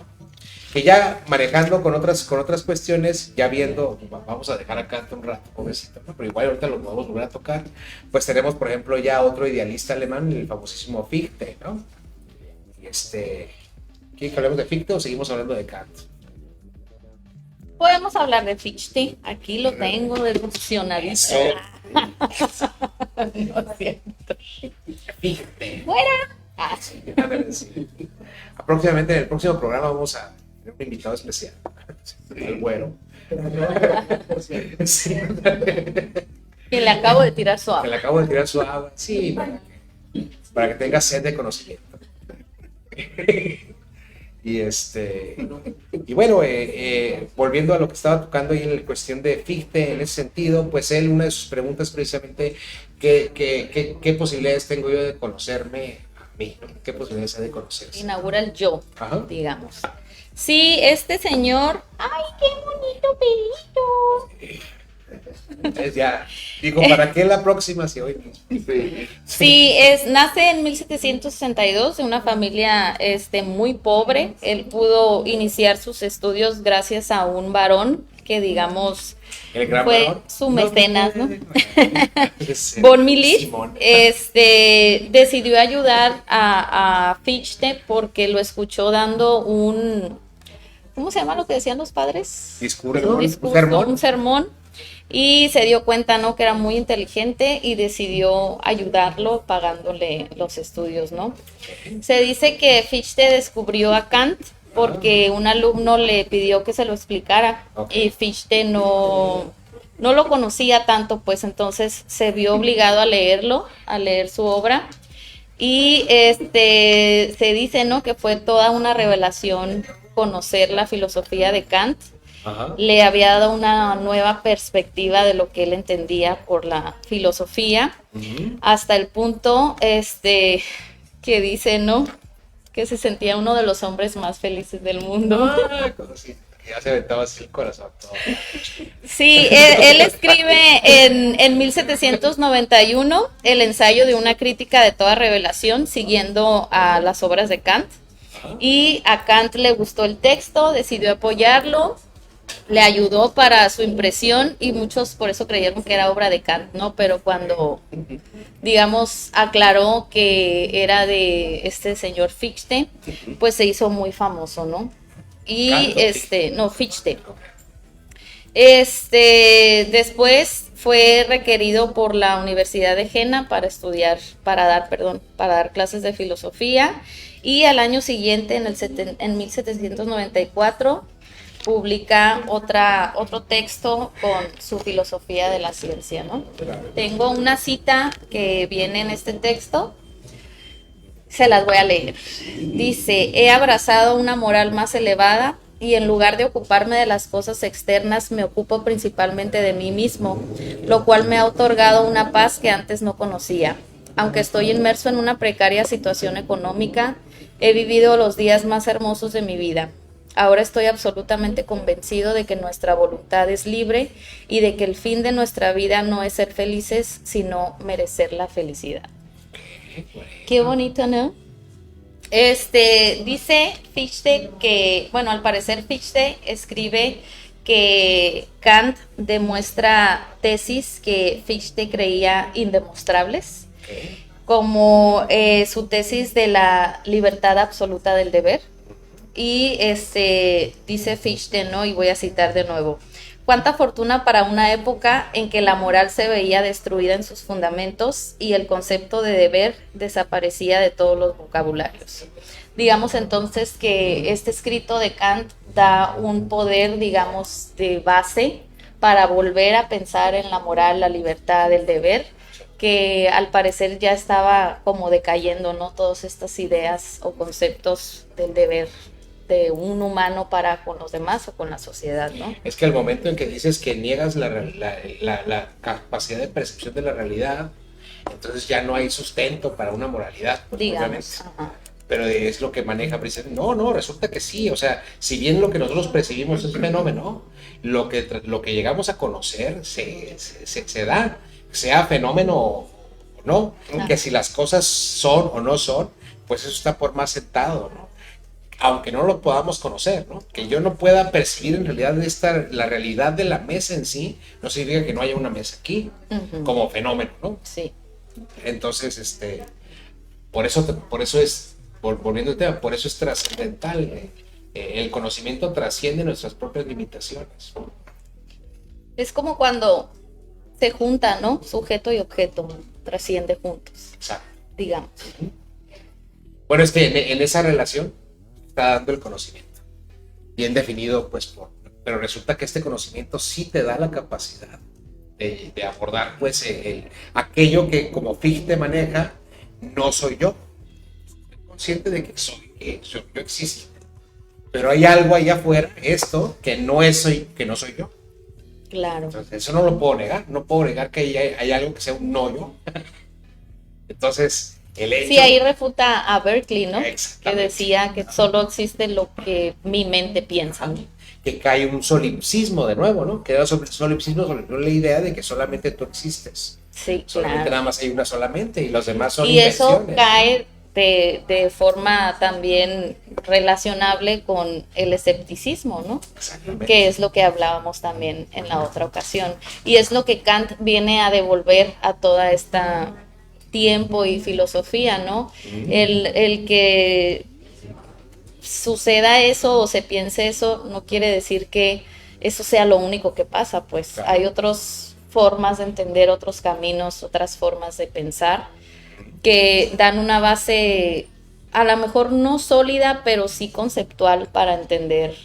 que ya manejando con otras cuestiones, ya viendo, vamos a dejar acá un rato, pobrecito, ¿no? Pero igual ahorita lo podemos volver a tocar, pues tenemos, por ejemplo, ya otro idealista alemán, el famosísimo Fichte, ¿no? Y ¿quieren que hablemos de Fichte o seguimos hablando de Kant? Podemos hablar de Fichte, aquí lo tengo decepcionadísimo. No siento. Fichte. ¡Fuera! Ah, Sí. Próximamente en el próximo programa vamos a tener un invitado especial, el güero. Sí. que le acabo de tirar Que suave. le acabo de tirar su agua. Sí, para que tenga sed de conocimiento. Y bueno, volviendo a lo que estaba tocando ahí en la cuestión de Fichte, en ese sentido, pues él, una de sus preguntas precisamente, ¿qué posibilidades tengo yo de conocerme a mí? ¿No? ¿Qué posibilidades hay de conocerse? Inaugura el yo, Ajá. digamos. Sí, este señor, ¡ay, qué bonito pelito! Entonces ya, digo, ¿para qué la próxima si hoy mismo? Sí. Sí, nace en 1762 de una familia muy pobre. Él pudo iniciar sus estudios gracias a un varón que, digamos, El gran fue varón. su mecenas, ¿no? Es el Von Millit Simón. decidió ayudar a Fichte porque lo escuchó dando ¿cómo se llama lo que decían los padres? Discurso, Un discurso, sermón. un sermón, y se dio cuenta, ¿no?, que era muy inteligente y decidió ayudarlo pagándole los estudios, ¿no? Se dice que Fichte descubrió a Kant porque un alumno le pidió que se lo explicara, Ok. y Fichte no lo conocía tanto, pues entonces se vio obligado a leer su obra, y se dice, ¿no?, que fue toda una revelación conocer la filosofía de Kant. Ajá. Le había dado una nueva perspectiva de lo que él entendía por la filosofía, Ujú. hasta el punto que dice, ¿no?, que se sentía uno de los hombres más felices del mundo. Como si ya se aventaba así el corazón todo. Sí, él escribe en 1791 el ensayo de una crítica de toda revelación, siguiendo a las obras de Kant. Y a Kant le gustó el texto, decidió apoyarlo, le ayudó para su impresión, y muchos por eso creyeron que era obra de Kant, ¿no? Pero cuando, digamos, aclaró que era de este señor Fichte, pues se hizo muy famoso, ¿no? Y ¿Kant o Fichte? no, Fichte. Después fue requerido por la Universidad de Jena para dar clases de filosofía, y al año siguiente, en 1794, publica otro texto con su filosofía de la ciencia, ¿no? Tengo una cita que viene en este texto, se las voy a leer. Dice: he abrazado una moral más elevada, y en lugar de ocuparme de las cosas externas, me ocupo principalmente de mí mismo, lo cual me ha otorgado una paz que antes no conocía. Aunque estoy inmerso en una precaria situación económica, he vivido los días más hermosos de mi vida. Ahora estoy absolutamente convencido de que nuestra voluntad es libre y de que el fin de nuestra vida no es ser felices, sino merecer la felicidad. Qué bonito, ¿no? Dice Fichte que, bueno, al parecer Fichte escribe que Kant demuestra tesis que Fichte creía indemostrables, como su tesis de la libertad absoluta del deber. Y dice Fichte, ¿no?, y voy a citar de nuevo: cuánta fortuna para una época en que la moral se veía destruida en sus fundamentos y el concepto de deber desaparecía de todos los vocabularios. Digamos entonces que este escrito de Kant da un poder, digamos, de base para volver a pensar en la moral, la libertad, el deber, que al parecer ya estaba como decayendo, ¿no?, todas estas ideas o conceptos del deber de un humano para con los demás o con la sociedad, ¿no? Es que al momento en que dices que niegas la capacidad de percepción de la realidad, entonces ya no hay sustento para una moralidad, pues, Digamos. obviamente. Ajá. Pero es lo que maneja precisamente. No, resulta que sí. O sea, si bien lo que nosotros percibimos es fenómeno, lo que llegamos a conocer se da, sea fenómeno o no. Ah. Que si las cosas son o no son, pues eso está por más sentado, ¿no? aunque no lo podamos conocer, ¿no? Que yo no pueda percibir en realidad la realidad de la mesa en sí, no significa que no haya una mesa aquí como fenómeno, ¿no? Sí. Entonces, por eso es, volviendo al tema, por eso es trascendental. El conocimiento trasciende nuestras propias limitaciones. Es como cuando se juntan, ¿no? Sujeto y objeto, trasciende juntos, Exacto. digamos. Bueno, en esa relación está dando el conocimiento, bien definido, pues, pero resulta que este conocimiento sí te da la capacidad de abordar, pues, aquello que como Fichte maneja, no soy yo. Estoy consciente de que yo existo, pero hay algo allá afuera, esto, que no soy yo. Claro. Entonces, eso no lo puedo negar, no puedo negar que hay algo que sea un no yo. Entonces, el hecho... Sí, ahí refuta a Berkeley, ¿no? Que Exactamente. decía que solo existe lo que mi mente piensa. Que cae un solipsismo de nuevo, ¿no? Queda sobre el solipsismo, sobre la idea de que solamente tú existes. Sí, Solamente claro. nada más hay una solamente y los demás son Y eso invenciones. cae de forma también relacionable con el escepticismo, ¿no? Exactamente. Que es lo que hablábamos también en la otra ocasión. Y es lo que Kant viene a devolver a toda esta tiempo y filosofía, ¿no? El que suceda eso o se piense eso no quiere decir que eso sea lo único que pasa, pues Claro. hay otras formas de entender, otros caminos, otras formas de pensar que dan una base a lo mejor no sólida, pero sí conceptual para entender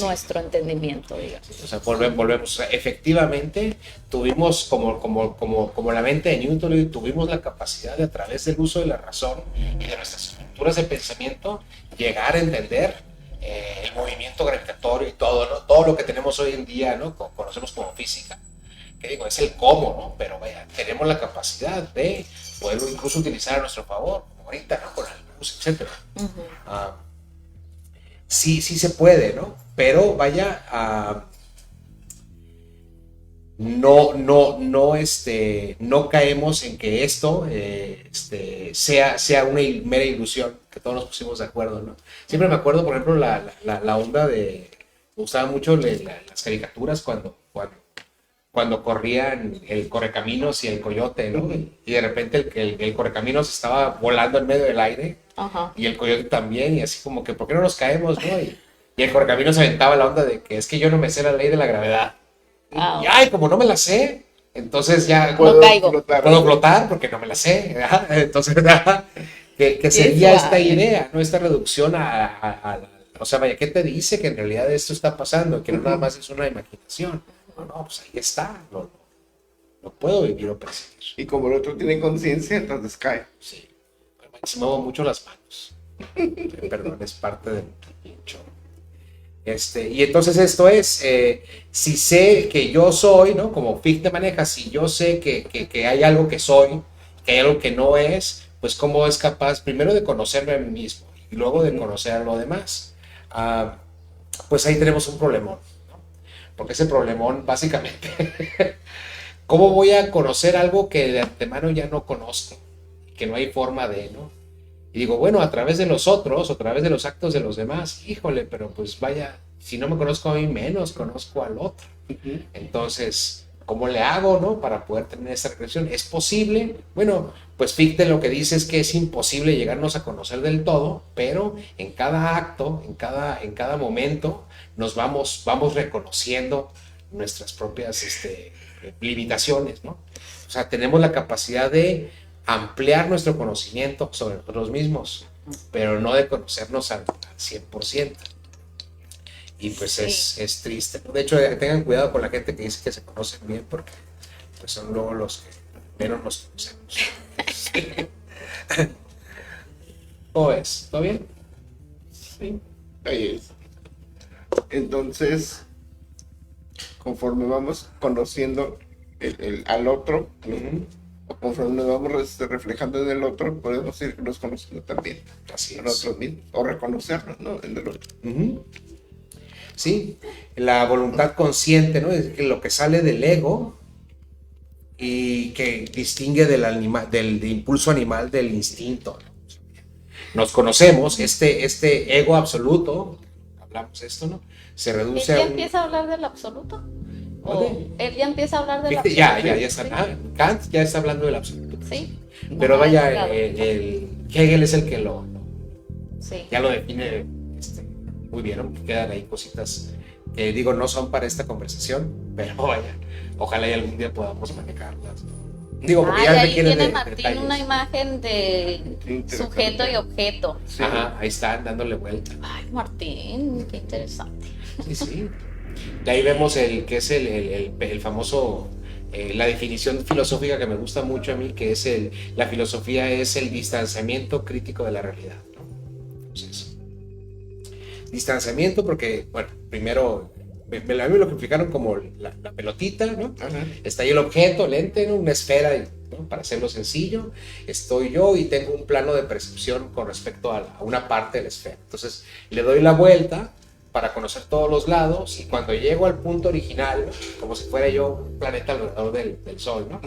nuestro entendimiento, digamos. O sea, volvemos. O sea, efectivamente, tuvimos, como la mente de Newton, tuvimos la capacidad de, a través del uso de la razón y de nuestras estructuras de pensamiento, llegar a entender el movimiento gravitatorio y todo, ¿no? Todo lo que tenemos hoy en día, ¿no? Conocemos como física. Que digo, es el cómo, ¿no? Pero vaya, tenemos la capacidad de poderlo incluso utilizar a nuestro favor, como ahorita, ¿no? Con la luz, etc. Sí se puede, ¿no? Pero vaya, no caemos en que esto sea una mera ilusión, que todos nos pusimos de acuerdo, ¿no? Siempre me acuerdo, por ejemplo, la onda de... Me gustaban mucho las caricaturas cuando corrían el Correcaminos y el Coyote, ¿no? Y de repente el Correcaminos estaba volando en medio del aire. Ajá. Y el Coyote también, y así como que, ¿por qué no nos caemos, no? Y el Correcaminos se aventaba la onda de que es que yo no me sé la ley de la gravedad. Ah, Y ay, como no me la sé, entonces ya No caigo. puedo flotar porque no me la sé. ¿verdad? Entonces, ¿verdad? Que sería Eso, esta idea, ¿no? Esta reducción o sea, vaya, ¿qué te dice que en realidad esto está pasando? Que no nada más es una imaginación. No, pues ahí está, lo puedo vivir o percibir. Y como el otro tiene conciencia, entonces cae. Sí, se muevo mucho las manos. Perdón, es parte del show. Y entonces esto es, si sé que yo soy, ¿no? Como Fichte maneja, si yo sé que hay algo que soy, que hay algo que no es, pues cómo es capaz primero de conocerme a mí mismo y luego de conocer a lo demás. Pues ahí tenemos un problemón, ¿no? Porque ese problemón básicamente, ¿cómo voy a conocer algo que de antemano ya no conozco? Que no hay forma de, ¿no? Y digo, bueno, a través de los otros, a través de los actos de los demás, híjole, pero pues vaya, si no me conozco a mí menos, conozco al otro. Entonces, ¿cómo le hago, no? Para poder tener esa reflexión. ¿Es posible? Bueno, pues Fichte lo que dice es que es imposible llegarnos a conocer del todo, pero en cada acto, en cada momento, nos vamos reconociendo nuestras propias limitaciones, ¿no? O sea, tenemos la capacidad de ampliar nuestro conocimiento sobre nosotros mismos, pero no de conocernos al 100%. Y pues Sí. es triste. De hecho, tengan cuidado con la gente que dice que se conocen bien, porque pues son luego los que menos nos conocemos. ¿Cómo es? ¿Todo bien? Sí, ahí es. Entonces, conforme vamos conociendo al otro, o conforme nos vamos reflejando en el otro, podemos irnos conociendo también Así a es. nosotros mismos, o reconocernos, ¿no? En el otro. Sí, la voluntad consciente, ¿no? Es lo que sale del ego y que distingue del impulso animal del instinto, ¿no? nos conocemos, este ego absoluto, hablamos de esto, ¿no? Se ¿Él reduce ya a un... empieza a hablar del absoluto? ¿O ¿Vale? él ya empieza a hablar del ¿Viste? absoluto? Ya está. Ah, Kant ya está hablando del absoluto. Sí. Pero No me había vaya, fijado. el Hegel es el que Sí. ya lo define muy bien, ¿no? Quedan ahí cositas que digo no son para esta conversación, pero vaya, ojalá y algún día podamos manejarlas. Digo, porque ya ahí requiere tiene de Martín detalles. una imagen de Interesante. sujeto y objeto. Sí. Ajá, ahí están dándole vuelta. Ay, Martín, qué interesante. Sí. De ahí vemos el que es el famoso, la definición filosófica que me gusta mucho a mí, que es la filosofía es el distanciamiento crítico de la realidad, ¿no? Entonces, distanciamiento porque, bueno, primero, a mí lo explicaron como la pelotita, ¿no? Ajá. Está ahí el objeto, el ente, ¿no? Una esfera, ¿no? Para hacerlo sencillo, estoy yo y tengo un plano de percepción con respecto a una parte de la esfera. Entonces, le doy la vuelta para conocer todos los lados y cuando llego al punto original, ¿no? Como si fuera yo un planeta alrededor del Sol, ¿no?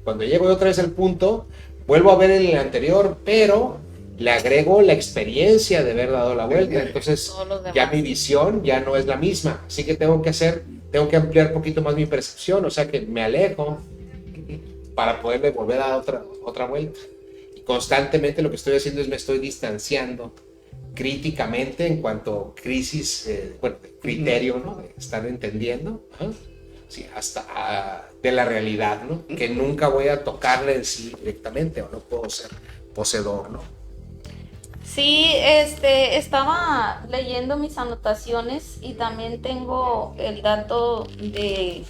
Cuando llego otra vez al punto, vuelvo a ver el anterior, pero le agrego la experiencia de haber dado la vuelta. Entonces, Todos los demás. ya mi visión ya no es la misma. Así que tengo que ampliar un poquito más mi percepción, o sea que me alejo para poderle volver a dar otra vuelta. Y constantemente lo que estoy haciendo es me estoy distanciando críticamente en cuanto a crisis, criterio, ¿no? De estar entendiendo, ¿no? Sí, hasta de la realidad, ¿no? Que nunca voy a tocarle en sí directamente o no puedo ser poseedor, ¿no? Sí, estaba leyendo mis anotaciones y también tengo el dato de,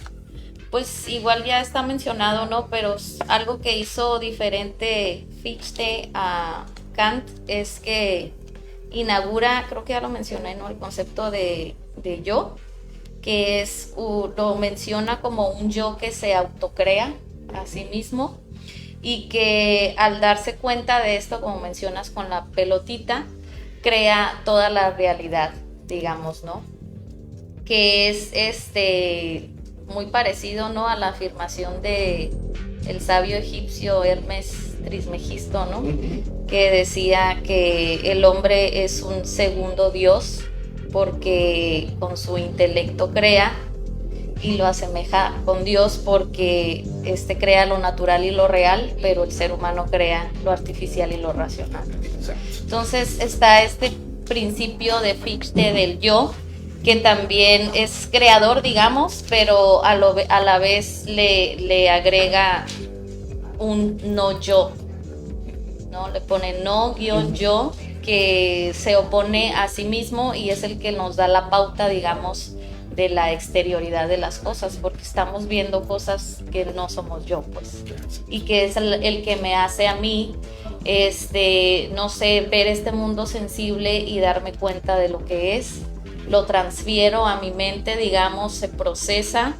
pues igual ya está mencionado, ¿no? Pero algo que hizo diferente Fichte a Kant es que inaugura, creo que ya lo mencioné, ¿no? El concepto de yo, que lo menciona como un yo que se autocrea a sí mismo y que al darse cuenta de esto, como mencionas con la pelotita, crea toda la realidad, digamos, ¿no? Que es muy parecido, ¿no? A la afirmación de el sabio egipcio Hermes Trismegisto, ¿no? Que decía que el hombre es un segundo Dios porque con su intelecto crea y lo asemeja con Dios porque crea lo natural y lo real, pero el ser humano crea lo artificial y lo racional. Entonces está este principio de Fichte del yo, que también es creador, digamos, pero a la vez le agrega un no yo, ¿no? Le pone no guión yo, que se opone a sí mismo y es el que nos da la pauta, digamos, de la exterioridad de las cosas, porque estamos viendo cosas que no somos yo, pues, y que es el que me hace a mí, no sé, ver este mundo sensible y darme cuenta de lo que es, lo transfiero a mi mente, digamos, se procesa,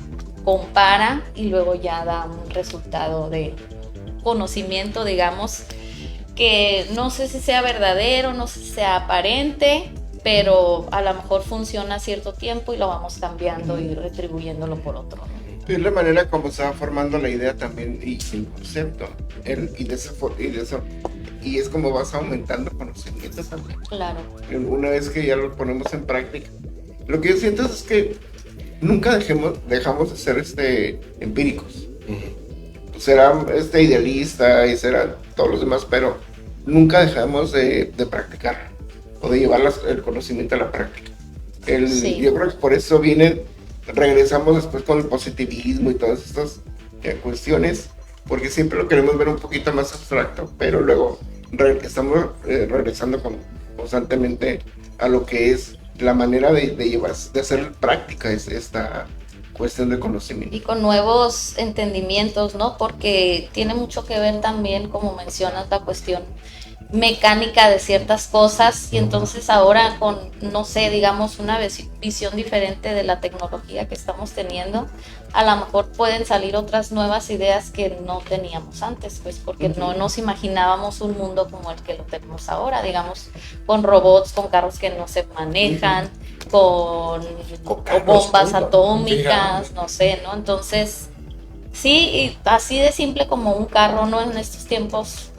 compara y luego ya da un resultado de conocimiento, digamos, que no sé si sea verdadero, no sé si sea aparente, pero a lo mejor funciona cierto tiempo y lo vamos cambiando y retribuyéndolo por otro, ¿no? Es la manera como se va formando la idea también y el concepto. Y es como vas aumentando conocimiento también. Claro. Una vez que ya lo ponemos en práctica. Lo que yo siento es que nunca dejamos de ser empíricos. Será idealista y será todos los demás, pero nunca dejamos de practicar o de llevar el conocimiento a la práctica. Sí. Yo creo que por eso regresamos después con el positivismo y todas estas cuestiones, porque siempre lo queremos ver un poquito más abstracto, pero luego estamos regresando constantemente a lo que es la manera de hacer práctica esta cuestión de conocimiento. Y con nuevos entendimientos, ¿no? Porque tiene mucho que ver también, como mencionas, la cuestión mecánica de ciertas cosas y entonces ahora con, no sé, digamos una visión diferente de la tecnología que estamos teniendo, a lo mejor pueden salir otras nuevas ideas que no teníamos antes, pues porque no nos imaginábamos un mundo como el que lo tenemos ahora, digamos, con robots, con carros que no se manejan, con bombas atómicas, no sé, ¿no? Entonces, sí, y así de simple como un carro, ¿no? En estos tiempos.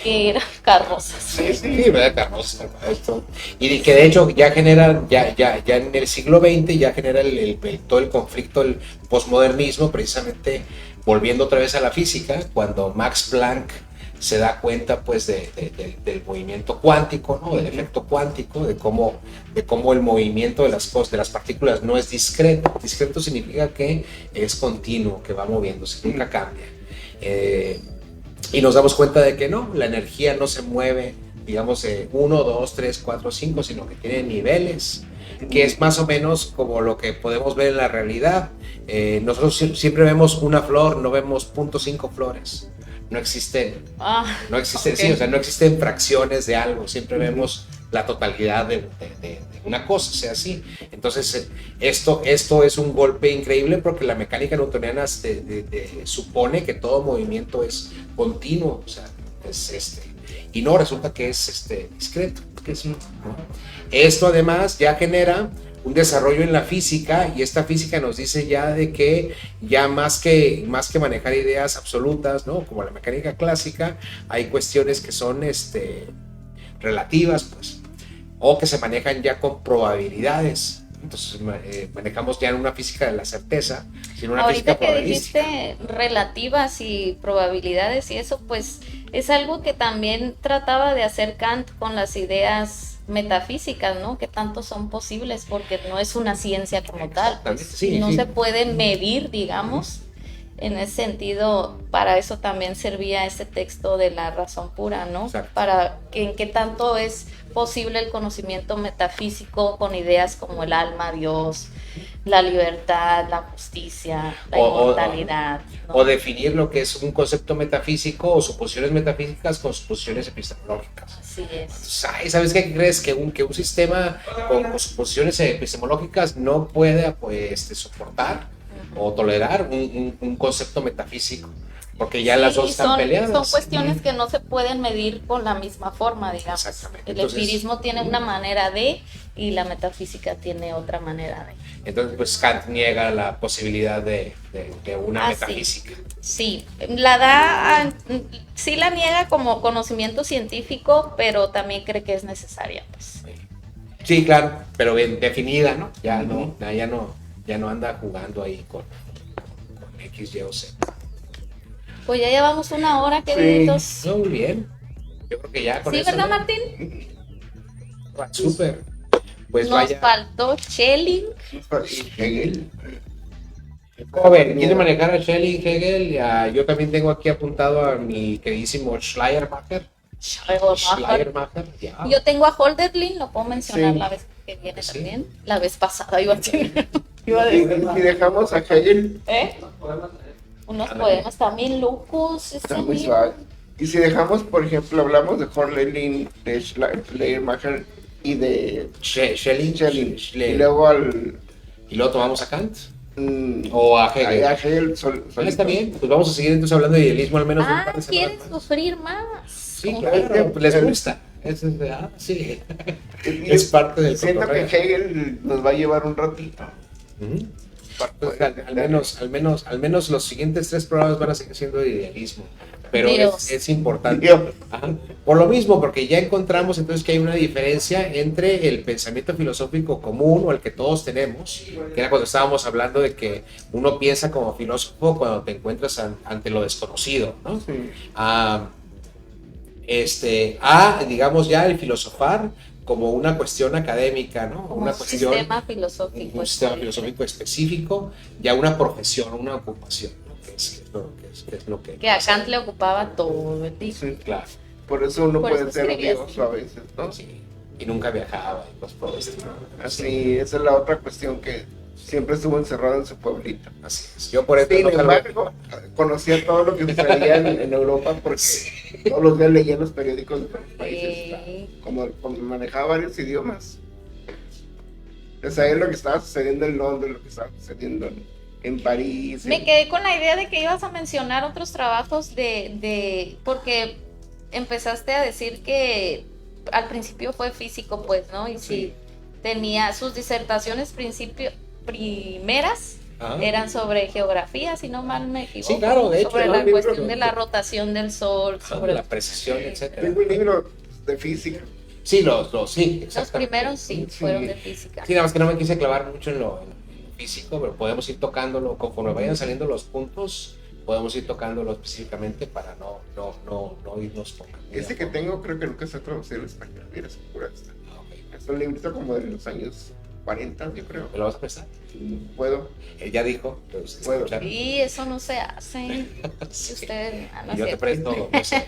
Era carrozas. Sí, Sí, ¿verdad? Carrozas, esto. Y que de hecho ya genera, ya en el siglo XX ya genera todo el conflicto, el posmodernismo, precisamente volviendo otra vez a la física, cuando Max Planck se da cuenta pues del movimiento cuántico, ¿no? Del efecto cuántico, de cómo el movimiento de las cosas, de las partículas no es discreto. Discreto significa que es continuo, que va moviéndose, nunca cambia. Y nos damos cuenta de que no, la energía no se mueve, digamos, 1, 2, 3, 4, 5, sino que tiene niveles, que es más o menos como lo que podemos ver en la realidad. Nosotros siempre vemos una flor, no vemos 0.5 flores. No existen, okay. Sí, o sea, no existen fracciones de algo, siempre vemos la totalidad de una cosa, sea así. Entonces, esto es un golpe increíble porque la mecánica newtoniana supone que todo movimiento es continuo, o sea, y no, resulta que es discreto. Esto además ya genera un desarrollo en la física, y esta física nos dice ya de que ya más que manejar ideas absolutas, ¿no? Como la mecánica clásica, hay cuestiones que son relativas, pues, o que se manejan ya con probabilidades. Entonces manejamos ya en una física de la certeza, sino una ahorita física probabilística. Que dijiste relativas y probabilidades y eso, pues es algo que también trataba de hacer Kant con las ideas metafísicas, ¿no? Que tanto son posibles, porque no es una ciencia como tal, pues, sí, no sí. se pueden medir, digamos. En ese sentido, para eso también servía ese texto de la razón pura, ¿no? Exacto. Para que en qué tanto es posible el conocimiento metafísico con ideas como el alma, Dios, la libertad, la justicia, la inmortalidad, ¿no? O definir lo que es un concepto metafísico o suposiciones metafísicas con suposiciones epistemológicas. Así es. Entonces, ¿sabes qué crees? Que un sistema con suposiciones epistemológicas no puede soportar o tolerar un concepto metafísico, porque ya las dos están peleadas. Son cuestiones que no se pueden medir con la misma forma, digamos. Exactamente. El empirismo tiene una manera de, y la metafísica tiene otra manera de. Entonces, pues Kant niega la posibilidad de una metafísica. Sí, sí la niega como conocimiento científico, pero también cree que es necesaria, pues. Sí, claro, pero bien definida, ¿no? Ya no anda jugando ahí con X, Y o Z. Pues ya llevamos 1 hora, queriditos. Sí. No, muy bien. Yo creo que ya con sí, eso. ¿verdad, ¿no? Martín? Súper. Pues nos faltó Schelling. Hegel. Joven, ¿quiere manejar a Schelling, Hegel? Yo también tengo aquí apuntado a mi queridísimo Schleiermacher. Schleiermacher. Yo tengo a Hölderlin, lo puedo mencionar Sí. la vez que viene Sí. también. La vez pasada iba a tener. Si dejamos a Hegel, Unos poemas también locos. está muy suave. Y si dejamos, por ejemplo, hablamos de Hölderlin, de Schleiermacher y de Schelling. y luego Y luego tomamos a Kant. O a Hegel. A Hegel Está bien, pues vamos a seguir entonces hablando de idealismo al menos un par de semanas ¿quieres más. sufrir más? Sí, claro, pues les gusta. Sí. Es parte del Siento que cotorreo. Hegel nos va a llevar un ratito. Pues, al menos los siguientes 3 programas van a seguir siendo de idealismo, pero es importante. Dios. Ajá. Por lo mismo, porque ya encontramos entonces que hay una diferencia entre el pensamiento filosófico común o el que todos tenemos, que era cuando estábamos hablando de que uno piensa como filósofo cuando te encuentras ante lo desconocido, ¿no? Sí. Digamos ya el filosofar como una cuestión académica, ¿no? Como una un cuestión, sistema filosófico. un sistema filosófico específico, ya una profesión, una ocupación, ¿no? que es lo que Que a Kant le ocupaba todo el día. Sí. claro, Por eso uno Por puede eso ser escribía odioso así. a veces, ¿no? sí, y nunca viajaba y cosas por el estilo. Así, esa es la otra cuestión que siempre estuvo encerrado en su pueblito. Así es. Yo por eso Sin no salgo. embargo, conocía todo lo que sucedía en Europa porque todos los días leía los periódicos de otros países. Como manejaba varios idiomas. O sea, es lo que estaba sucediendo en Londres, lo que estaba sucediendo en París. Me quedé con la idea de que ibas a mencionar otros trabajos porque empezaste a decir que al principio fue físico, pues, ¿no? Y sí, tenía sus disertaciones primeras Ajá. eran sobre geografía, si no mal me equivoco. Sí, claro, de hecho, sobre ¿no? la El libro cuestión que- de la rotación del sol, sobre La precisión, etcétera. Tengo un libro de física. Sí, sí, los exactamente. primeros sí, Sí. fueron de física. Sí, nada más que no me quise clavar mucho en lo físico, pero podemos ir tocándolo conforme vayan saliendo los puntos, podemos ir tocándolo específicamente para no irnos con Ese que tengo creo que nunca se ha traducido al español. Mira, se cura esta. Ah, ok. Es un librito como de los años 40, yo creo. ¿Me lo vas a prestar? Puedo. Él ya dijo, pero se Puedo. escucharon. Y eso no se hace. Sí. Ustedes, no Y es yo te cierto. presto, no sé,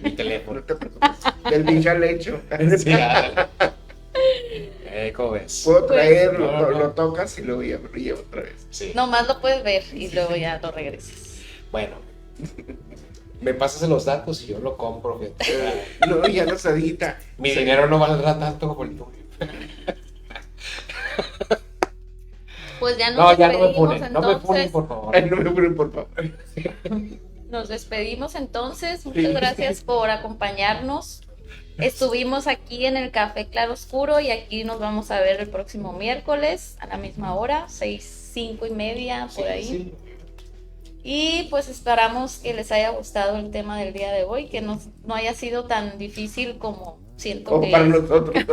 mi No teléfono. te preocupes. Del dicho al hecho. Sí, ándale. ¿Cómo ves? Puedo traerlo, No. lo tocas y luego ya me lo llevo otra vez. Sí. Nomás lo puedes ver y luego ya lo regresas. Bueno, me pasas los datos y yo lo compro. Fíjate. No, ya no se edita. Mi dinero no valdrá tanto como el tuyo. Pues ya nos No, ya no me despedimos funen, no me funen, entonces. por favor. Ay, no me ponen por favor. Nos despedimos entonces. Muchas gracias por acompañarnos. Estuvimos aquí en el Café Claroscuro y aquí nos vamos a ver el próximo miércoles a la misma hora, 5:30 por ahí. Sí. Y pues esperamos que les haya gustado el tema del día de hoy, que no haya sido tan difícil como siento O que para es. nosotros.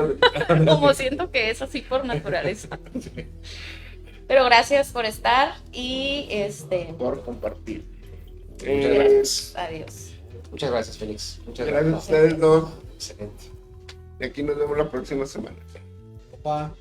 Como siento que es así por naturaleza. Pero gracias por estar y Por compartir. Muchas gracias. adiós. Muchas gracias, Félix. Muchas Gracias a gracias. ustedes dos. Excelente. Y aquí nos vemos la próxima semana. Opa.